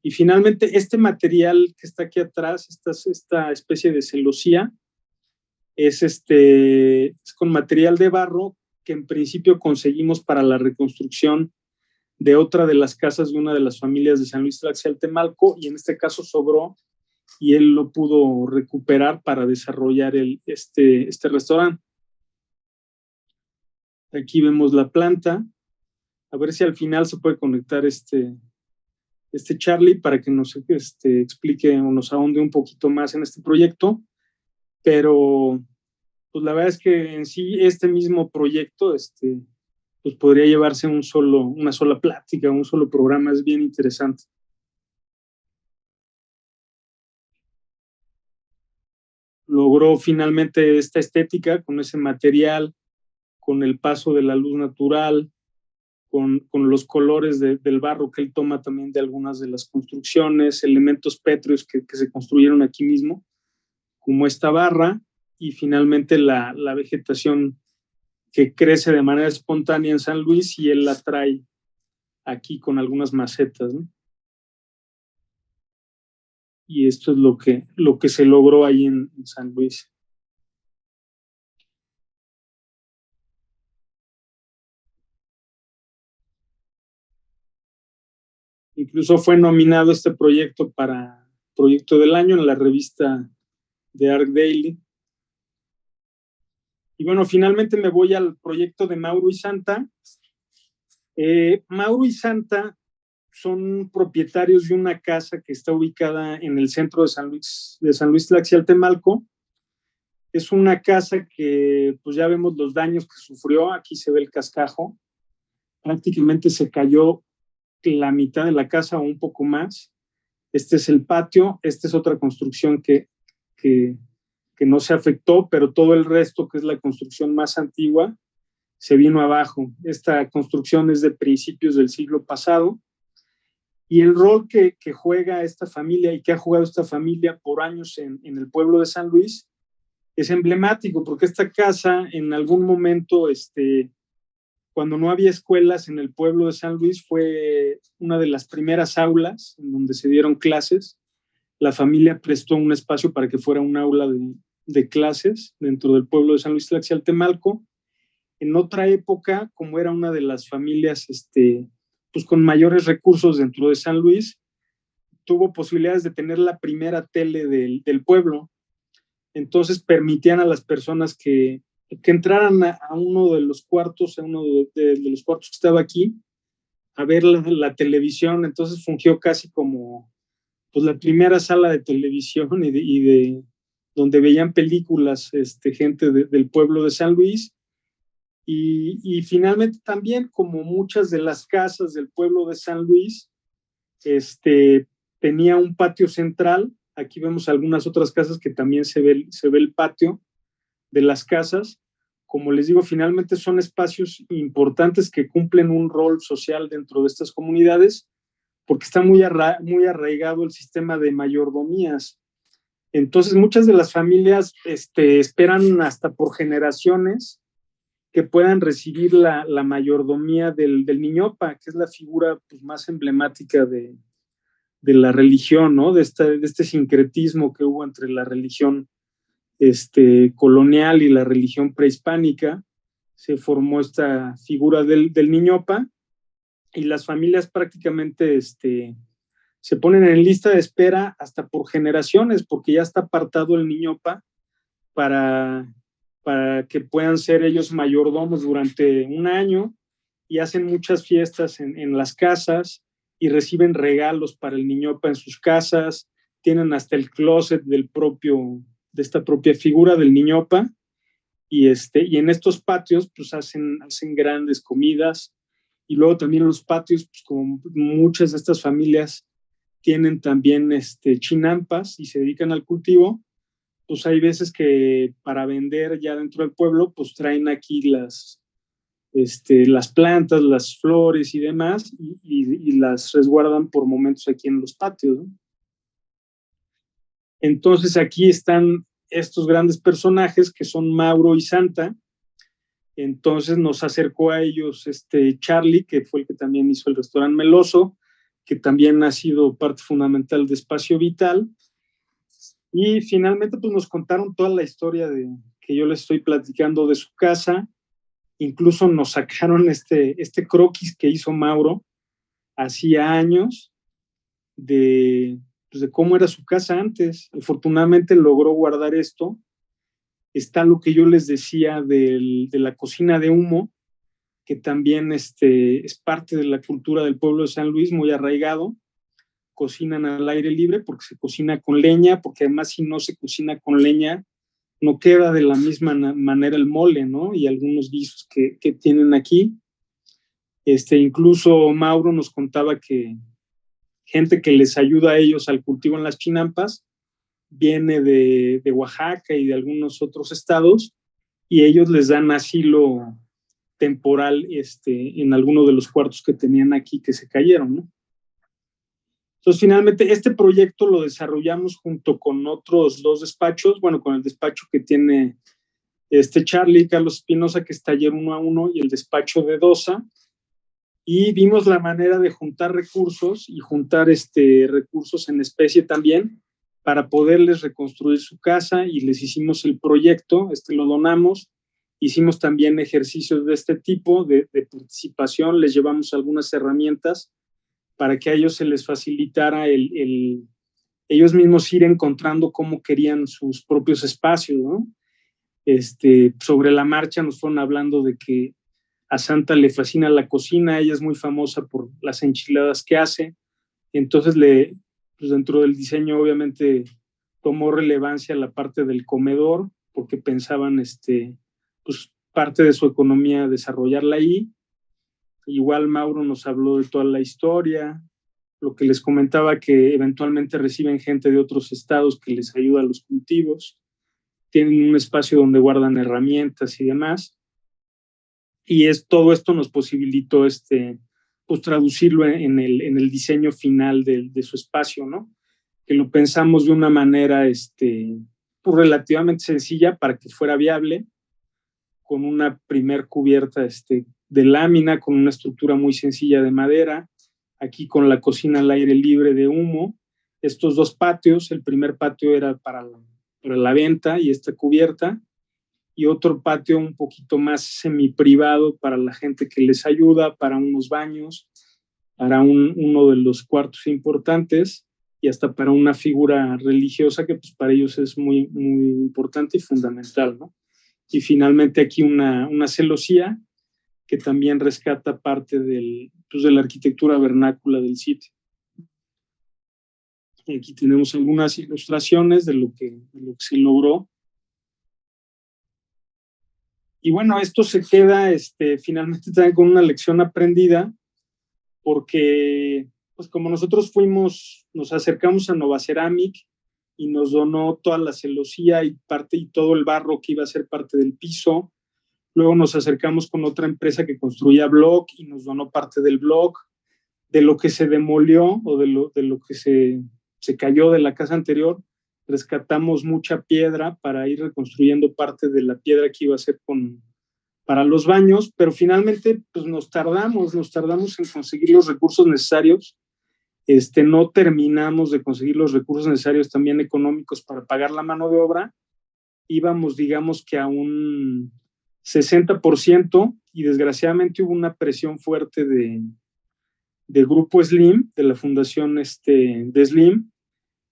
Y finalmente este material que está aquí atrás, esta especie de celosía, es con material de barro que en principio conseguimos para la reconstrucción de otra de las casas de una de las familias de San Luis Tlaxialtemalco, y en este caso sobró y él lo pudo recuperar para desarrollar este restaurante. Aquí vemos la planta. A ver si al final se puede conectar este Charlie para que nos explique o nos ahonde un poquito más en este proyecto. Pero pues la verdad es que en sí este mismo proyecto pues podría llevarse una sola plática, un solo programa. Es bien interesante. Logró finalmente esta estética con ese material, con el paso de la luz natural, con los colores del barro que él toma también de algunas de las construcciones, elementos pétreos que se construyeron aquí mismo, como esta barra, y finalmente la vegetación que crece de manera espontánea en San Luis, y él la trae aquí con algunas macetas, ¿no? Y esto es lo que se logró ahí en San Luis. Incluso fue nominado este proyecto para Proyecto del Año en la revista de Art Daily. Y bueno, finalmente me voy al proyecto de Mauro y Santa. Mauro y Santa son propietarios de una casa que está ubicada en el centro de San Luis Tlaxialtemalco. Es una casa que pues ya vemos los daños que sufrió. Aquí se ve el cascajo. Prácticamente se cayó la mitad de la casa o un poco más. Este es el patio. Esta es otra construcción que no se afectó, pero todo el resto, que es la construcción más antigua, se vino abajo. Esta construcción es de principios del siglo pasado. Y el rol que juega esta familia y que ha jugado esta familia por años en el pueblo de San Luis es emblemático, porque esta casa en algún momento, cuando no había escuelas en el pueblo de San Luis, fue una de las primeras aulas en donde se dieron clases. La familia prestó un espacio para que fuera un aula de clases dentro del pueblo de San Luis Tlaxialtemalco. En otra época, como era una de las familias pues con mayores recursos dentro de San Luis, tuvo posibilidades de tener la primera tele del pueblo. Entonces permitían a las personas que entraran a uno de los cuartos, a uno de los cuartos que estaba aquí, a ver la televisión. Entonces fungió casi como pues, la primera sala de televisión y de donde veían películas gente del pueblo de San Luis. Y finalmente también, como muchas de las casas del pueblo de San Luis, tenía un patio central. Aquí vemos algunas otras casas que también se ve el patio de las casas. Como les digo, finalmente son espacios importantes que cumplen un rol social dentro de estas comunidades, porque está muy arraigado el sistema de mayordomías. Entonces, muchas de las familias esperan hasta por generaciones que puedan recibir la mayordomía del niñopa, que es la figura pues, más emblemática de la religión, ¿no? De este sincretismo que hubo entre la religión colonial y la religión prehispánica. Se formó esta figura del niñopa y las familias prácticamente se ponen en lista de espera hasta por generaciones, porque ya está apartado el niñopa para que puedan ser ellos mayordomos durante un año, y hacen muchas fiestas en las casas y reciben regalos para el niñopa en sus casas. Tienen hasta el closet de esta propia figura del niñopa, y en estos patios pues hacen grandes comidas. Y luego también los patios, pues como muchas de estas familias tienen también chinampas y se dedican al cultivo, pues hay veces que para vender ya dentro del pueblo, pues traen aquí las plantas, las flores y demás, y las resguardan por momentos aquí en los patios, ¿no? Entonces aquí están estos grandes personajes que son Mauro y Santa. Entonces nos acercó a ellos Charlie, que fue el que también hizo el restaurante Meloso, que también ha sido parte fundamental de Espacio Vital. Y finalmente pues nos contaron toda la historia que yo les estoy platicando de su casa. Incluso nos sacaron este croquis que hizo Mauro hacía años de cómo era su casa antes. Afortunadamente logró guardar esto. Está lo que yo les decía de la cocina de humo, que también es parte de la cultura del pueblo de San Luis, muy arraigado. Cocinan al aire libre porque se cocina con leña, porque además si no se cocina con leña, no queda de la misma manera el mole, ¿no? Y algunos guisos que tienen aquí. Incluso Mauro nos contaba que gente que les ayuda a ellos al cultivo en las chinampas viene de Oaxaca y de algunos otros estados, y ellos les dan asilo temporal en alguno de los cuartos que tenían aquí que se cayeron, ¿no? Entonces, finalmente, este proyecto lo desarrollamos junto con otros dos despachos, bueno, con el despacho que tiene Charlie Carlos Espinosa, que es Taller 1 a 1, y el despacho de Dosa, y vimos la manera de juntar recursos y juntar recursos en especie también para poderles reconstruir su casa, y les hicimos el proyecto, lo donamos. Hicimos también ejercicios de este tipo de participación, les llevamos algunas herramientas para que a ellos se les facilitara ellos mismos ir encontrando cómo querían sus propios espacios, ¿no? Sobre la marcha nos fueron hablando de que a Santa le fascina la cocina, ella es muy famosa por las enchiladas que hace. Entonces pues dentro del diseño obviamente tomó relevancia la parte del comedor, porque pensaban pues parte de su economía desarrollarla ahí. Igual Mauro nos habló de toda la historia, lo que les comentaba, que eventualmente reciben gente de otros estados que les ayuda a los cultivos, tienen un espacio donde guardan herramientas y demás, y todo esto nos posibilitó pues traducirlo en el diseño final de su espacio, ¿no? Que lo pensamos de una manera pues relativamente sencilla para que fuera viable, con una primer cubierta de lámina, con una estructura muy sencilla de madera, aquí con la cocina al aire libre de humo. Estos dos patios, el primer patio era para la venta y esta cubierta, y otro patio un poquito más semiprivado para la gente que les ayuda, para unos baños, para uno de los cuartos importantes y hasta para una figura religiosa que pues para ellos es muy, muy importante y fundamental, ¿no? Y finalmente aquí una celosía que también rescata parte de la arquitectura vernácula del sitio. Y aquí tenemos algunas ilustraciones de lo que se logró. Y bueno, esto se queda finalmente también con una lección aprendida, porque pues como nosotros nos acercamos a Nova Ceramic y nos donó toda la celosía y todo el barro que iba a ser parte del piso. Luego nos acercamos con otra empresa que construía block y nos donó parte del block. De lo que se demolió o de lo que se cayó de la casa anterior, rescatamos mucha piedra para ir reconstruyendo parte de la piedra que iba a ser para los baños, pero finalmente pues nos tardamos en conseguir los recursos necesarios. No terminamos de conseguir los recursos necesarios también económicos para pagar la mano de obra. Íbamos, digamos que a un 60%, y desgraciadamente hubo una presión fuerte del grupo Slim, de la fundación de Slim,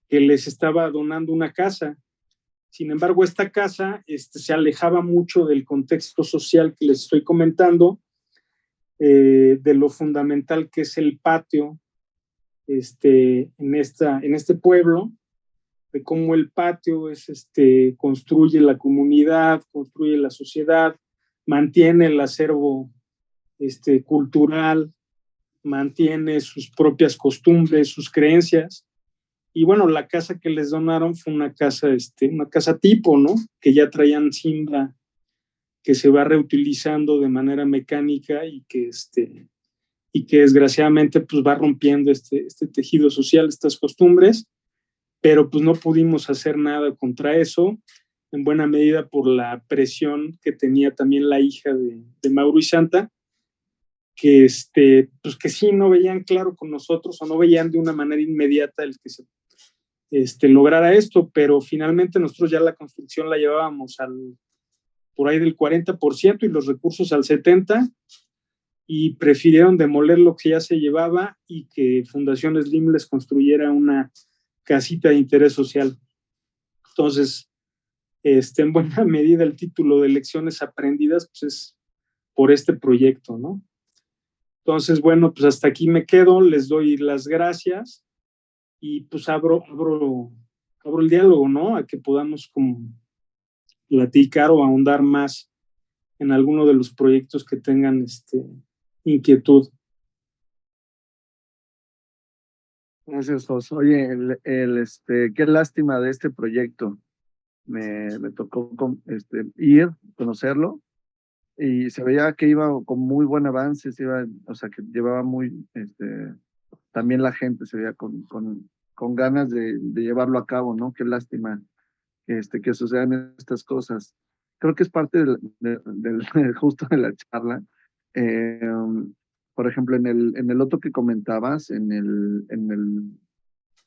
que les estaba donando una casa. Sin embargo, esta casa se alejaba mucho del contexto social que les estoy comentando, de lo fundamental que es el patio en este pueblo, de cómo el patio construye la comunidad, construye la sociedad, mantiene el acervo cultural, mantiene sus propias costumbres, sus creencias. Y bueno, la casa que les donaron fue una casa tipo, ¿no? Que ya traían cimbra, que se va reutilizando de manera mecánica y que desgraciadamente pues va rompiendo este tejido social, estas costumbres, pero pues no pudimos hacer nada contra eso, en buena medida por la presión que tenía también la hija de Mauro y Santa, que pues que sí no veían claro con nosotros o no veían de una manera inmediata el que se lograra esto, pero finalmente nosotros ya la construcción la llevábamos por ahí del 40% y los recursos al 70%, y prefirieron demoler lo que ya se llevaba y que Fundación Slim les construyera una casita de interés social. Entonces, en buena medida el título de Lecciones Aprendidas pues es por este proyecto, ¿no? Entonces, bueno, pues hasta aquí me quedo, les doy las gracias y pues abro el diálogo, ¿no? A que podamos como platicar o ahondar más en alguno de los proyectos que tengan inquietud. Gracias, Jos. Oye, qué lástima de este proyecto. Me tocó ir, conocerlo, y se veía que iba con muy buen avance, o sea, que llevaba también la gente se veía con ganas de llevarlo a cabo, ¿no? Qué lástima que sucedan estas cosas. Creo que es parte justo de la charla. Eh, por ejemplo, en el otro que comentabas, en el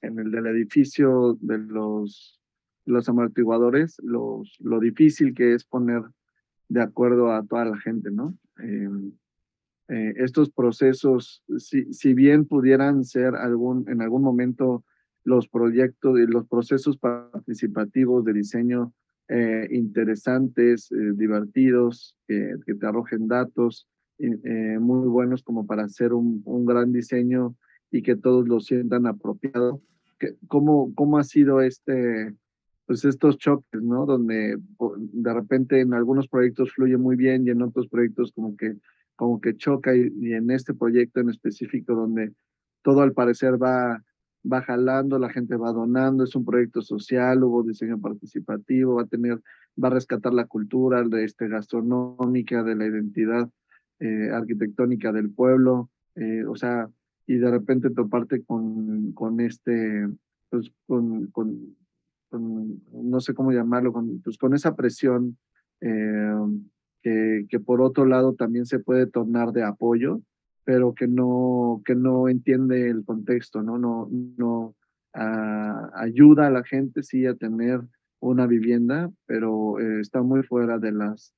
del edificio de los amortiguadores, lo difícil que es poner de acuerdo a toda la gente, ¿no? Estos procesos, si bien pudieran ser en algún momento los proyectos y los procesos participativos de diseño interesantes, divertidos, que te arrojen datos muy buenos como para hacer un gran diseño y que todos lo sientan apropiado. ¿Cómo ha sido pues estos choques, ¿no? Donde de repente en algunos proyectos fluye muy bien y en otros proyectos como que choca, y en este proyecto en específico donde todo al parecer va jalando, la gente va donando, es un proyecto social, hubo diseño participativo, va a rescatar la cultura gastronómica, de la identidad arquitectónica del pueblo, o sea, y de repente toparte con pues no sé cómo llamarlo, pues con esa presión que por otro lado también se puede tornar de apoyo, pero que no entiende el contexto, ¿no? No ayuda a la gente, sí, a tener una vivienda, pero está muy fuera de las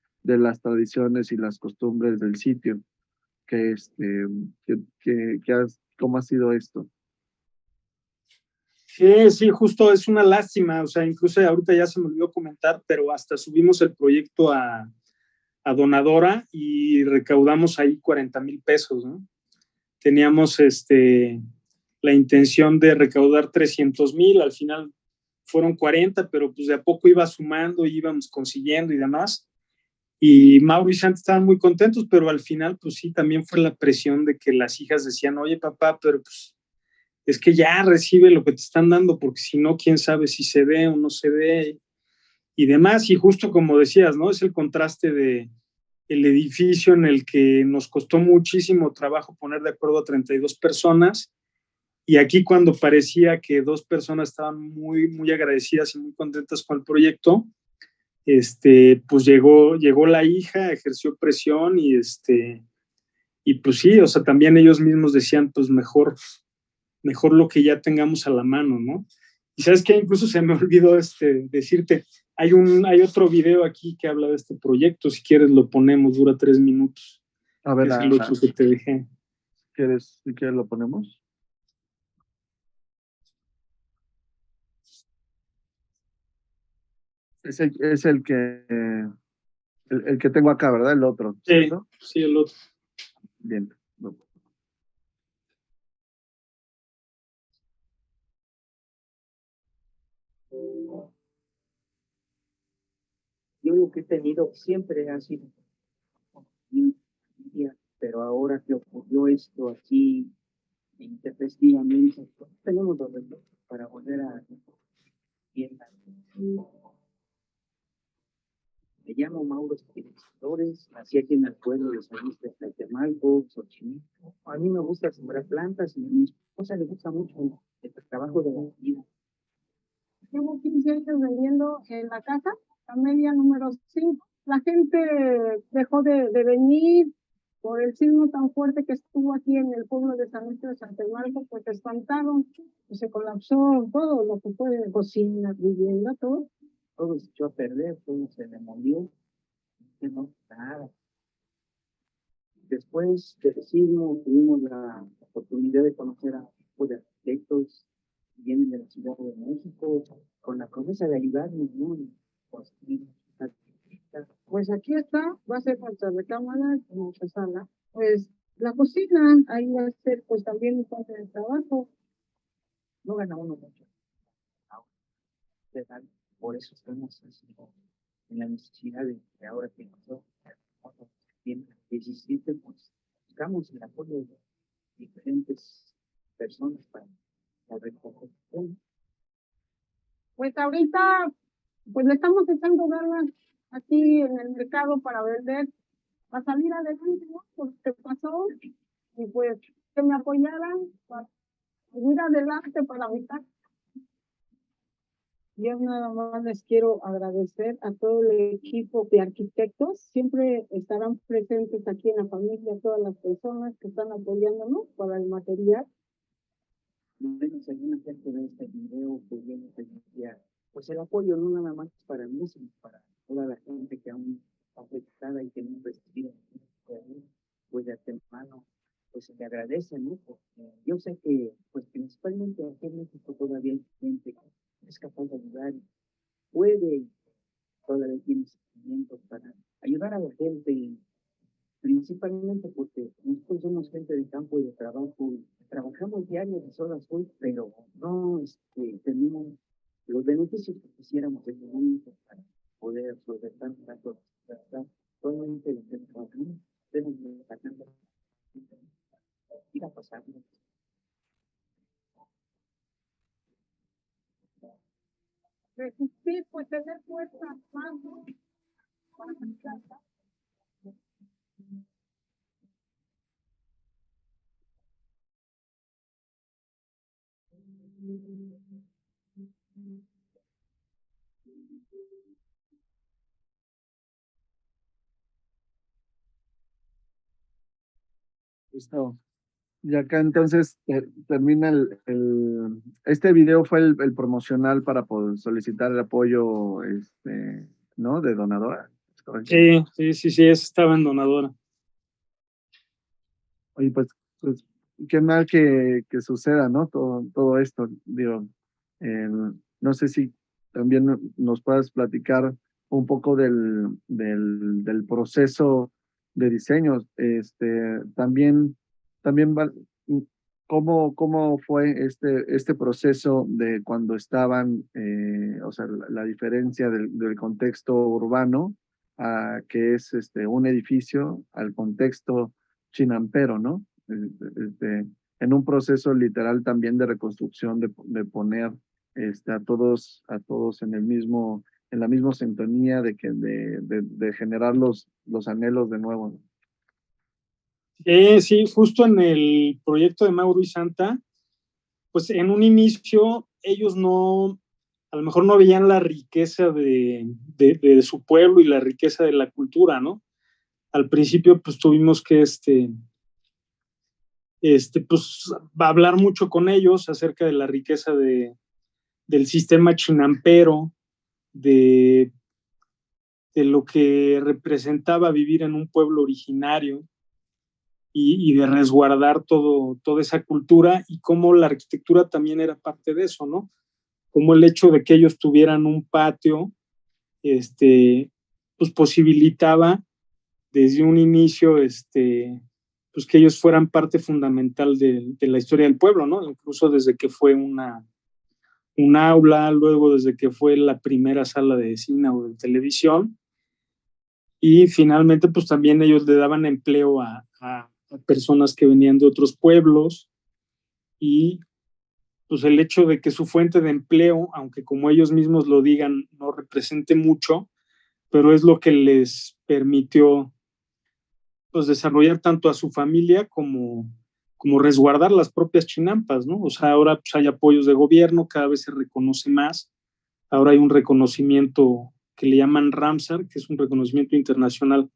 tradiciones y las costumbres del sitio. Que, ¿cómo ha sido esto? Sí, sí, justo es una lástima, o sea, incluso ahorita ya se me olvidó comentar, pero hasta subimos el proyecto a Donadora y recaudamos ahí 40,000 pesos, ¿no? Teníamos la intención de recaudar 300,000, al final fueron 40, pero pues de a poco iba sumando y íbamos consiguiendo y demás. Y Mauro y Santi estaban muy contentos, pero al final, pues sí, también fue la presión de que las hijas decían, oye, papá, pero pues es que ya recibe lo que te están dando, porque si no, quién sabe si se ve o no se ve y demás. Y justo como decías, ¿no? Es el contraste de el edificio en el que nos costó muchísimo trabajo poner de acuerdo a 32 personas. Y aquí cuando parecía que dos personas estaban muy, muy agradecidas y muy contentas con el proyecto, pues llegó la hija, ejerció presión y pues sí, o sea, también ellos mismos decían, pues mejor lo que ya tengamos a la mano, ¿no? Y sabes que incluso se me olvidó decirte, hay otro video aquí que habla de este proyecto, si quieres lo ponemos, dura 3 minutos, A que ver, es el otro que te dejé. si quieres lo ponemos? Es el que tengo acá, ¿verdad? El otro, Sí, ¿cierto? sí, el otro. Bien. Yo lo que he tenido siempre ha sido mi familia, pero ahora que ocurrió esto aquí intempestivamente, pues, tenemos los recursos para volver a tienda. Me llamo Mauro Espírez Flores, nací aquí en el pueblo de San Luis de Tlatemalco, Xochimilco. A mí me gusta sembrar plantas y a mi esposa le gusta mucho el trabajo de la vida. Llevo 15 años vendiendo en la casa, Camelia número 5. La gente dejó de venir por el sismo tan fuerte que estuvo aquí en el pueblo de San Luis de Santemarco, pues se espantaron, pues se colapsó todo lo que fue cocina, vivienda, todo. Todo se echó a perder, todo se demolió, no nada. Después del sismo tuvimos la oportunidad de conocer a un grupo de arquitectos que vienen de la Ciudad de México con la promesa de ayudarnos, ¿no? Construir una arquitecta. Pues aquí está, va a ser nuestra recámara, nuestra sala. Pues la cocina, ahí va a ser pues también un parte de trabajo. No gana uno mucho. ¿Verdad? Por eso estamos así, en la necesidad de que ahora que nosotros en 17, pues buscamos el apoyo de diferentes personas para la recuperación. Pues ahorita, pues le estamos echando ganas aquí en el mercado para vender, para salir adelante, ¿no? Porque pasó, y pues que me apoyaran para seguir adelante para mi casa. Yo nada más les quiero agradecer a todo el equipo de arquitectos. Siempre estarán presentes aquí en la familia, todas las personas que están apoyándonos para el material. Menos alguna gente de este video pudiendo denunciar, pues el apoyo no nada más para mí, sino para toda la gente que aún está afectada y que no recibe, pues de antemano, pues se le agradece, ¿no? Porque yo sé que, pues principalmente aquí en México todavía hay gente que es capaz de ayudar, puede y todavía tiene sentimientos para ayudar a la gente, principalmente porque nosotros somos gente de campo y de trabajo, trabajamos diario de sol a sol, pero no tenemos los beneficios que quisiéramos en el momento para poder solventar tanto solamente lo que trabajamos, tenemos que sacar ir a pasarnos. Resistir, pues tener fuerza más, ¿no? Para mi casa. Listo. Y acá entonces termina este video fue el promocional para poder solicitar el apoyo, ¿no? De donadora. ¿Es correcto? Sí, esa estaba en donadora. Oye, pues qué mal que suceda, ¿no? Todo esto. Digo, eh, no sé si también nos puedas platicar un poco del proceso de diseño. También ¿cómo fue este proceso de cuando estaban, o sea, la diferencia del contexto urbano, que es un edificio, al contexto chinampero, ¿no? En un proceso literal también de reconstrucción, de poner a todos en la misma sintonía de generar los anhelos de nuevo, ¿no? Sí, justo en el proyecto de Mauro y Santa, pues en un inicio ellos no, a lo mejor no veían la riqueza de su pueblo y la riqueza de la cultura, ¿no? Al principio, pues tuvimos que, pues, hablar mucho con ellos acerca de la riqueza del sistema chinampero, de, de lo que representaba vivir en un pueblo originario y de resguardar toda esa cultura y cómo la arquitectura también era parte de eso, ¿no? Como el hecho de que ellos tuvieran un patio, pues posibilitaba desde un inicio, pues que ellos fueran parte fundamental de la historia del pueblo, ¿no? Incluso desde que fue un aula, luego desde que fue la primera sala de cine o de televisión, y finalmente pues también ellos le daban empleo a personas que venían de otros pueblos, y pues el hecho de que su fuente de empleo, aunque como ellos mismos lo digan, no represente mucho, pero es lo que les permitió pues desarrollar tanto a su familia como resguardar las propias chinampas, ¿no? O sea, ahora pues, hay apoyos de gobierno, cada vez se reconoce más, ahora hay un reconocimiento que le llaman Ramsar, que es un reconocimiento internacional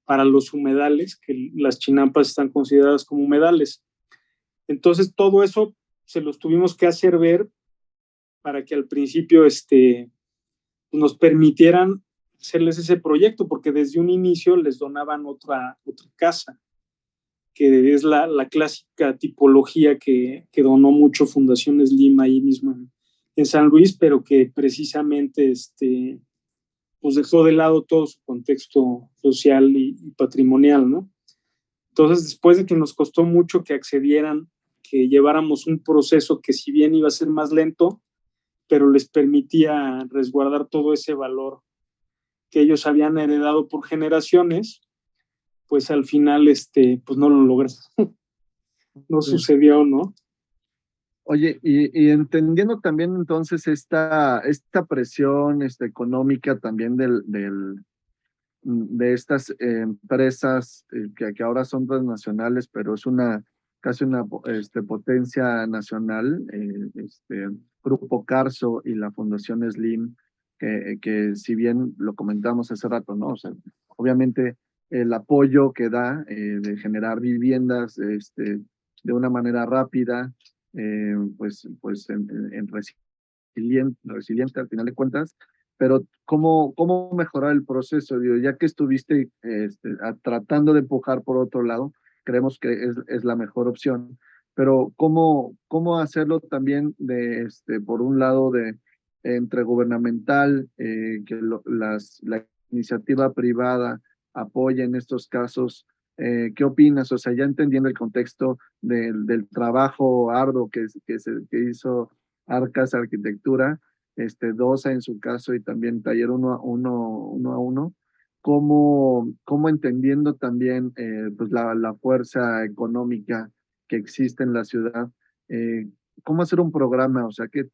para los humedales, que las chinampas están consideradas como humedales. Entonces, todo eso se los tuvimos que hacer ver para que al principio nos permitieran hacerles ese proyecto, porque desde un inicio les donaban otra casa, que es la clásica tipología que donó mucho Fundaciones Lima ahí mismo en San Luis, pero que precisamente pues dejó de lado todo su contexto social y patrimonial, ¿no? Entonces, después de que nos costó mucho que accedieran, que lleváramos un proceso que si bien iba a ser más lento, pero les permitía resguardar todo ese valor que ellos habían heredado por generaciones, pues al final, pues no lo lograron. No Sí. sucedió, ¿no? Oye, y entendiendo también entonces esta presión económica también de estas empresas que ahora son transnacionales, pero es casi una potencia nacional, Grupo Carso y la Fundación Slim, que si bien lo comentamos hace rato, ¿no? O sea, obviamente el apoyo que da de generar viviendas de una manera rápida, pues en resiliente al final de cuentas, pero ¿cómo mejorar el proceso? Digo, ya que estuviste tratando de empujar por otro lado, creemos que es la mejor opción, pero ¿cómo hacerlo también por un lado entre gubernamental, que la iniciativa privada apoye en estos casos? ¿Qué opinas? O sea, ya entendiendo el contexto del trabajo arduo que hizo Arcas Arquitectura, DOSA en su caso y también Taller uno a uno, cómo entendiendo también pues la fuerza económica que existe en la ciudad, cómo hacer un programa, o sea, qué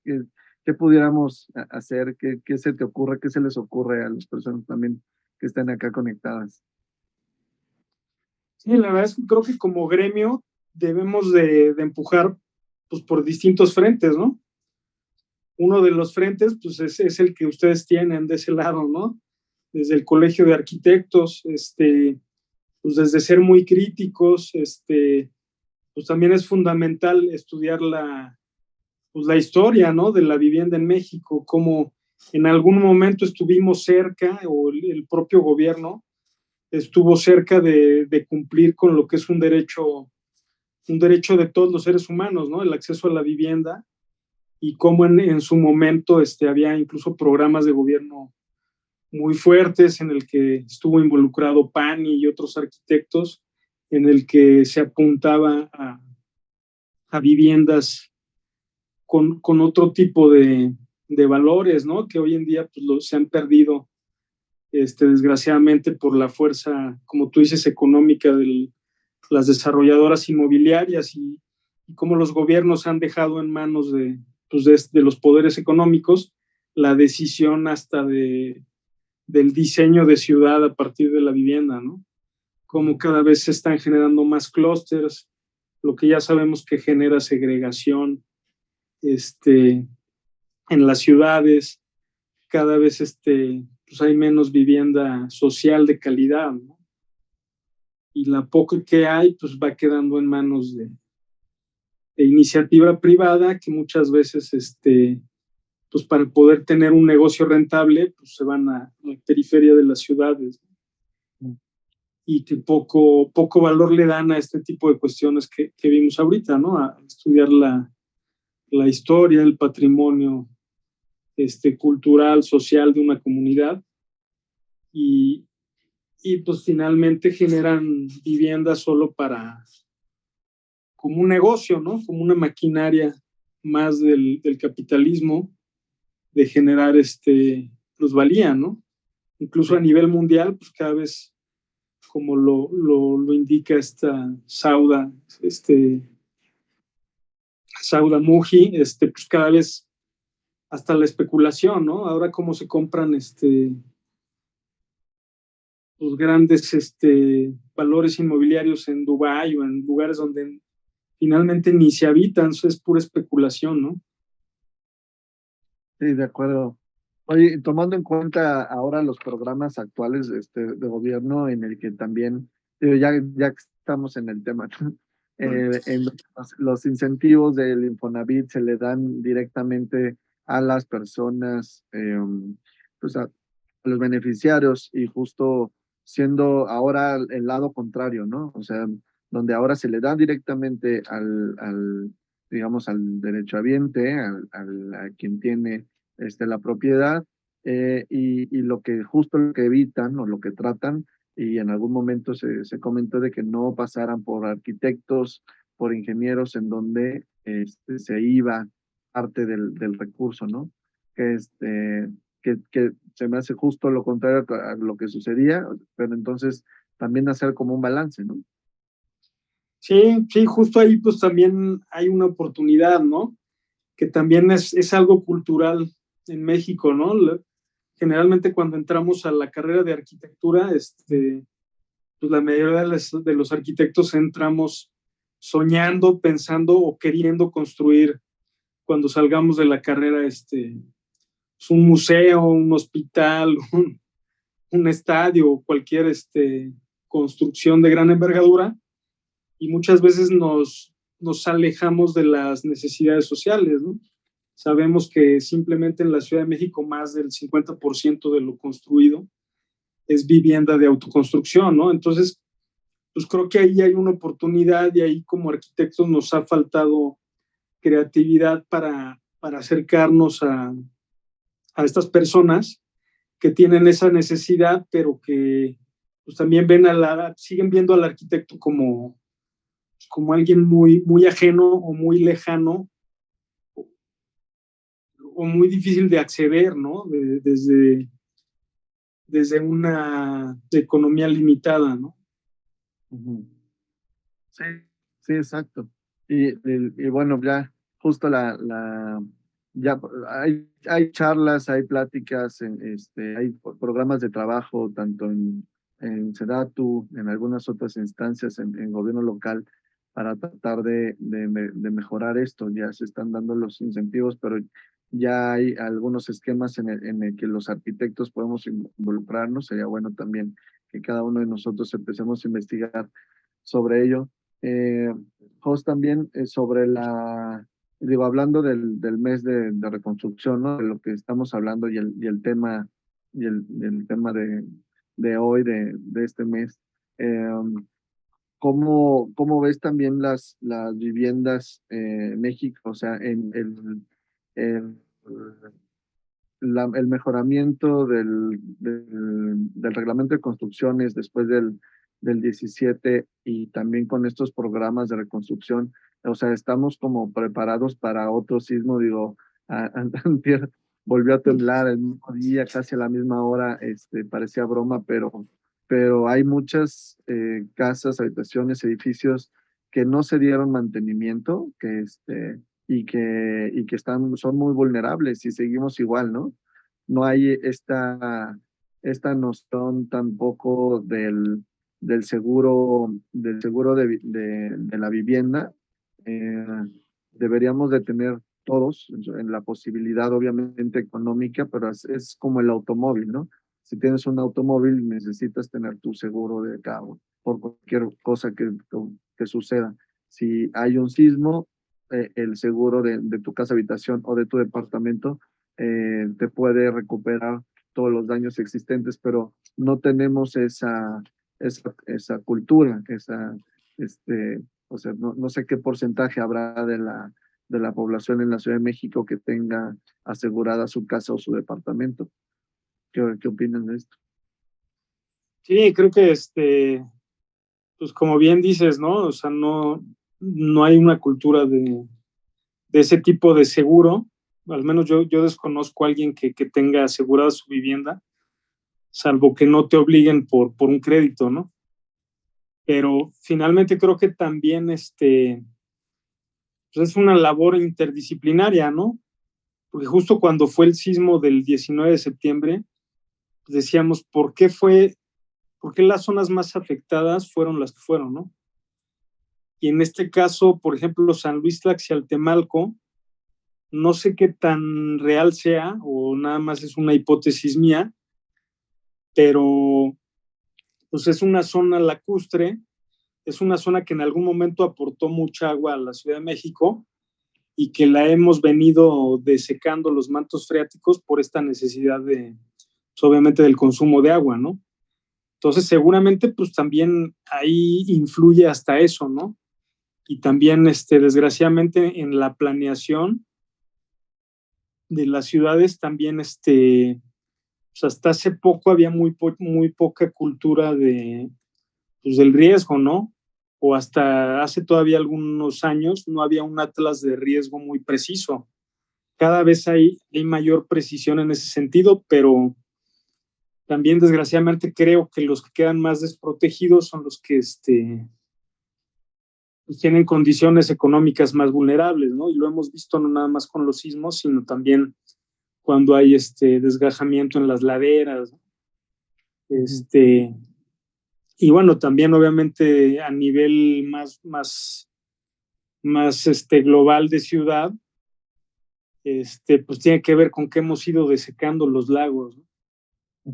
pudiéramos hacer, qué se te ocurre, qué se les ocurre a las personas también que están acá conectadas. Sí, la verdad es que creo que como gremio debemos de empujar pues, por distintos frentes, ¿no? Uno de los frentes pues, es el que ustedes tienen de ese lado, ¿no? Desde el Colegio de Arquitectos, pues desde ser muy críticos, pues también es fundamental estudiar pues la historia, ¿no? De la vivienda en México, cómo en algún momento estuvimos cerca, o el propio gobierno estuvo cerca de cumplir con lo que es un derecho de todos los seres humanos, ¿no? El acceso a la vivienda, y cómo en su momento había incluso programas de gobierno muy fuertes en el que estuvo involucrado Pani y otros arquitectos, en el que se apuntaba a viviendas con otro tipo de valores, ¿no? Que hoy en día pues, se han perdido, desgraciadamente, por la fuerza, como tú dices, económica de las desarrolladoras inmobiliarias, y cómo los gobiernos han dejado en manos pues de los poderes económicos la decisión hasta del diseño de ciudad a partir de la vivienda, ¿no? Cómo cada vez se están generando más clústeres, lo que ya sabemos que genera segregación en las ciudades. Cada vez pues hay menos vivienda social de calidad, ¿no? Y la poca que hay pues va quedando en manos de iniciativa privada, que muchas veces pues para poder tener un negocio rentable pues se van a la periferia de las ciudades, ¿no? Y que poco valor le dan a este tipo de cuestiones que vimos ahorita, ¿no? A estudiar la historia, el patrimonio cultural, social de una comunidad, y pues finalmente generan viviendas solo como un negocio, ¿no? Como una maquinaria más del capitalismo, de generar plusvalía, ¿no? Incluso a nivel mundial, pues cada vez, como lo indica esta Sauda Muji, pues cada vez hasta la especulación, ¿no? Ahora cómo se compran los grandes valores inmobiliarios en Dubái o en lugares donde finalmente ni se habitan, eso es pura especulación, ¿no? Sí, de acuerdo. Oye, tomando en cuenta ahora los programas actuales de gobierno, en el que también, digo, ya que estamos en el tema, ¿no? En los incentivos del Infonavit se le dan directamente a las personas, pues a los beneficiarios, y justo siendo ahora el lado contrario, ¿no? O sea, donde ahora se le da directamente digamos, al derechohabiente, a quien tiene la propiedad, y justo lo que evitan o lo que tratan, y en algún momento se comentó de que no pasaran por arquitectos, por ingenieros, en donde se iba parte del recurso, ¿no? Que que se me hace justo lo contrario a lo que sucedía, pero entonces también hacer como un balance, ¿no? Sí, sí, justo ahí pues también hay una oportunidad, ¿no? Que también es algo cultural en México, ¿no? Generalmente cuando entramos a la carrera de arquitectura, pues la mayoría de los arquitectos entramos soñando, pensando o queriendo construir, cuando salgamos de la carrera, pues un museo, un hospital, un estadio, cualquier construcción de gran envergadura, y muchas veces nos alejamos de las necesidades sociales, ¿no? Sabemos que simplemente en la Ciudad de México más del 50% de lo construido es vivienda de autoconstrucción, ¿no? Entonces, pues creo que ahí hay una oportunidad, y ahí como arquitectos nos ha faltado creatividad para acercarnos a estas personas que tienen esa necesidad, pero que pues también siguen viendo al arquitecto como alguien muy ajeno o muy lejano, o muy difícil de acceder, ¿no? Desde una economía limitada, ¿no? Ujú. Sí, sí, exacto. Y bueno, ya justo ya hay charlas, hay pláticas, hay programas de trabajo, tanto en SEDATU, en algunas otras instancias, en gobierno local, para tratar de mejorar esto. Ya se están dando los incentivos, pero ya hay algunos esquemas en el que los arquitectos podemos involucrarnos. Sería bueno también que cada uno de nosotros empecemos a investigar sobre ello. Eh, Jos, también sobre digo, hablando del mes de reconstrucción, ¿no? De lo que estamos hablando y el tema, el tema de hoy, de este mes. ¿Cómo ves también las viviendas en México? O sea, el, el mejoramiento del reglamento de construcciones después del 17 y también con estos programas de reconstrucción. O sea, estamos como preparados para otro sismo. Digo, antier volvió a temblar el mismo día, casi a la misma hora, parecía broma, pero hay muchas casas, habitaciones, edificios que no se dieron mantenimiento, y que son muy vulnerables y seguimos igual, ¿no? No hay esta noción tampoco del seguro de la vivienda. Eh, Deberíamos de tener todos en la posibilidad, obviamente, económica, pero es como el automóvil, ¿no? Si tienes un automóvil, necesitas tener tu seguro de carro por cualquier cosa que suceda. Si hay un sismo, el seguro de tu casa habitación o de tu departamento te puede recuperar todos los daños existentes, pero no tenemos esa cultura, o sea, no sé qué porcentaje habrá de la población en la Ciudad de México que tenga asegurada su casa o su departamento. ¿Qué opinan de esto? Sí, creo que pues como bien dices, ¿no? O sea, no hay una cultura de ese tipo de seguro. Al menos yo desconozco a alguien que tenga asegurada su vivienda, salvo que no te obliguen por un crédito, ¿no? Pero finalmente creo que también pues es una labor interdisciplinaria, ¿no? Porque justo cuando fue el sismo del 19 de septiembre, decíamos, ¿por qué las zonas más afectadas fueron las que fueron, ¿no? Y en este caso, por ejemplo, San Luis Tlaxialtemalco, no sé qué tan real sea o nada más es una hipótesis mía, pero pues es una zona lacustre, es una zona que en algún momento aportó mucha agua a la Ciudad de México y que la hemos venido desecando los mantos freáticos por esta necesidad pues, obviamente del consumo de agua, ¿no? Entonces seguramente pues también ahí influye hasta eso, ¿no? Y también desgraciadamente en la planeación de las ciudades también pues hasta hace poco había muy poca cultura pues del riesgo, ¿no? O hasta hace todavía algunos años no había un atlas de riesgo muy preciso. Cada vez hay mayor precisión en ese sentido, pero también desgraciadamente creo que los que quedan más desprotegidos son los que pues tienen condiciones económicas más vulnerables, ¿no? Y lo hemos visto no nada más con los sismos, sino también cuando hay desgajamiento en las laderas, y bueno, también obviamente a nivel más global de ciudad, pues tiene que ver con que hemos ido desecando los lagos, ¿no?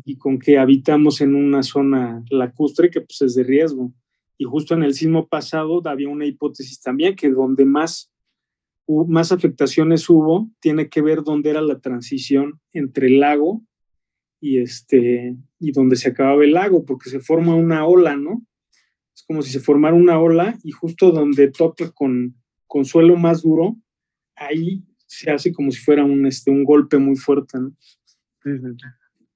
Y con que habitamos en una zona lacustre que pues es de riesgo. Y justo en el sismo pasado había una hipótesis también que donde más afectaciones hubo, tiene que ver dónde era la transición entre el lago y donde se acababa el lago, porque se forma una ola, ¿no? Es como si se formara una ola y justo donde toca con suelo más duro, ahí se hace como si fuera un golpe muy fuerte, ¿no? Sí, sí, sí.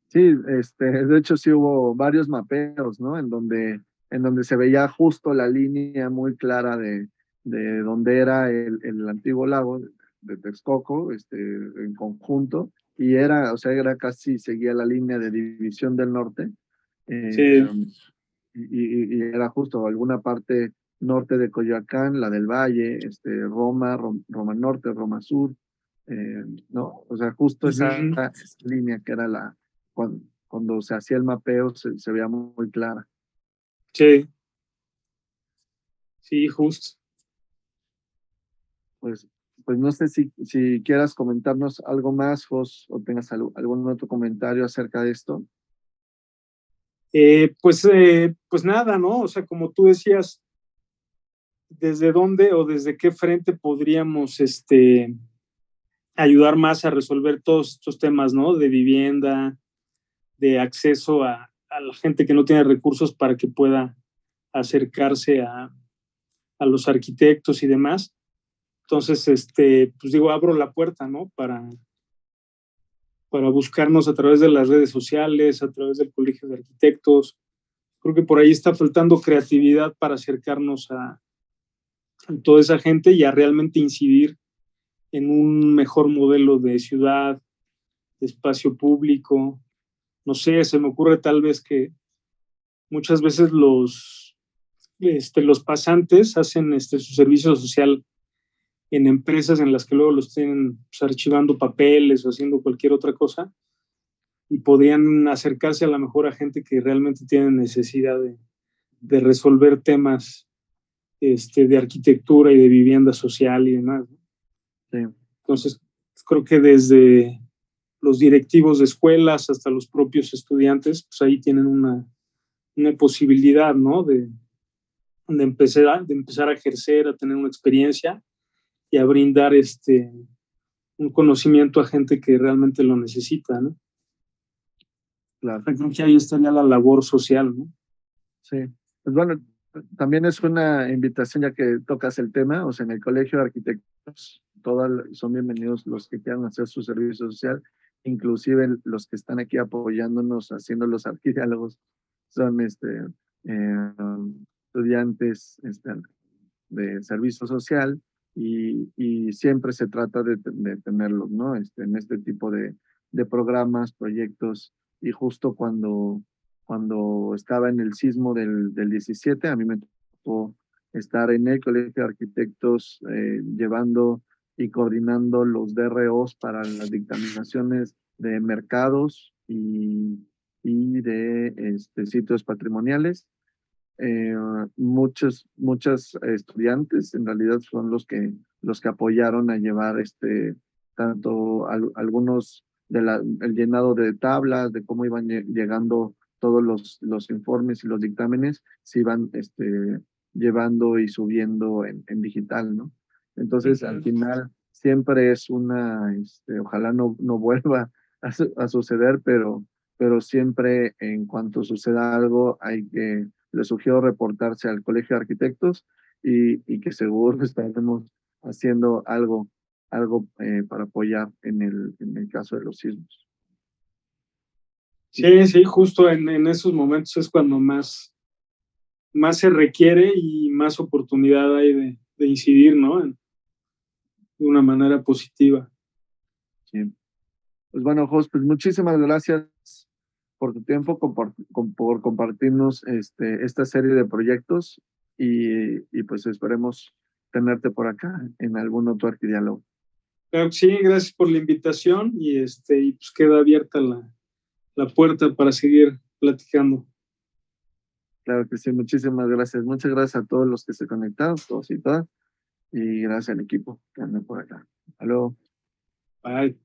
Sí, de hecho sí hubo varios mapeos, ¿no? En donde se veía justo la línea muy clara de donde era el antiguo lago de Texcoco, en conjunto, y o sea, era casi, seguía la línea de división del norte, Sí. y era justo alguna parte norte de Coyoacán, la del Valle, Roma Norte, Roma Sur, ¿no? O sea, justo esa línea que era cuando se hacía el mapeo se veía muy clara. Sí, sí, justo. Pues, pues no sé si quieras comentarnos algo más, Jos, o tengas algún otro comentario acerca de esto. Pues nada, ¿no? O sea, como tú decías, desde dónde o desde qué frente podríamos ayudar más a resolver todos estos temas, ¿no? De vivienda, de acceso a la gente que no tiene recursos para que pueda acercarse a los arquitectos y demás. Entonces, pues digo, abro la puerta, ¿no? Para buscarnos a través de las redes sociales, a través del Colegio de Arquitectos. Creo que por ahí está faltando creatividad para acercarnos a toda esa gente y a realmente incidir en un mejor modelo de ciudad, de espacio público. No sé, se me ocurre tal vez que muchas veces los pasantes hacen su servicio social en empresas en las que luego los tienen pues, archivando papeles o haciendo cualquier otra cosa, y podrían acercarse a lo mejor a gente que realmente tiene necesidad de resolver temas de arquitectura y de vivienda social y demás, ¿no? Sí. Entonces, creo que desde los directivos de escuelas hasta los propios estudiantes, pues ahí tienen una posibilidad, ¿no? De empezar a ejercer, a tener una experiencia y a brindar un conocimiento a gente que realmente lo necesita, ¿no? Claro. Creo que ahí estaría la labor social, ¿no? Sí, pues bueno, también es una invitación ya que tocas el tema, o sea, en el Colegio de Arquitectos, son bienvenidos los que quieran hacer su servicio social, inclusive los que están aquí apoyándonos, haciendo los arquidiálogos, son estudiantes de servicio social y siempre se trata de tenerlos, ¿no? En este tipo de programas, proyectos, y justo cuando estaba en el sismo del 17, a mí me tocó estar en el Colegio de Arquitectos llevando y coordinando los DROs para las dictaminaciones de mercados y de sitios patrimoniales. Muchos estudiantes en realidad son los que apoyaron a llevar tanto algunos el llenado de tablas, de cómo iban llegando todos los informes y los dictámenes, se iban llevando y subiendo en digital, ¿no? Entonces, al final, siempre es ojalá no vuelva a suceder, pero siempre en cuanto suceda algo, les sugiero reportarse al Colegio de Arquitectos y que seguro estaremos haciendo algo para apoyar en el caso de los sismos. Sí, justo en esos momentos es cuando más se requiere y más oportunidad hay de incidir, ¿no? De una manera positiva. Sí. Pues bueno, Jos, pues muchísimas gracias por tu tiempo, por compartirnos esta serie de proyectos y pues esperemos tenerte por acá en algún otro arquidiálogo. Claro que sí, gracias por la invitación y pues queda abierta la puerta para seguir platicando. Claro que sí, muchísimas gracias. Muchas gracias a todos los que se conectaron, todos y todas, y gracias al equipo que anda por acá. Hasta luego. Bye.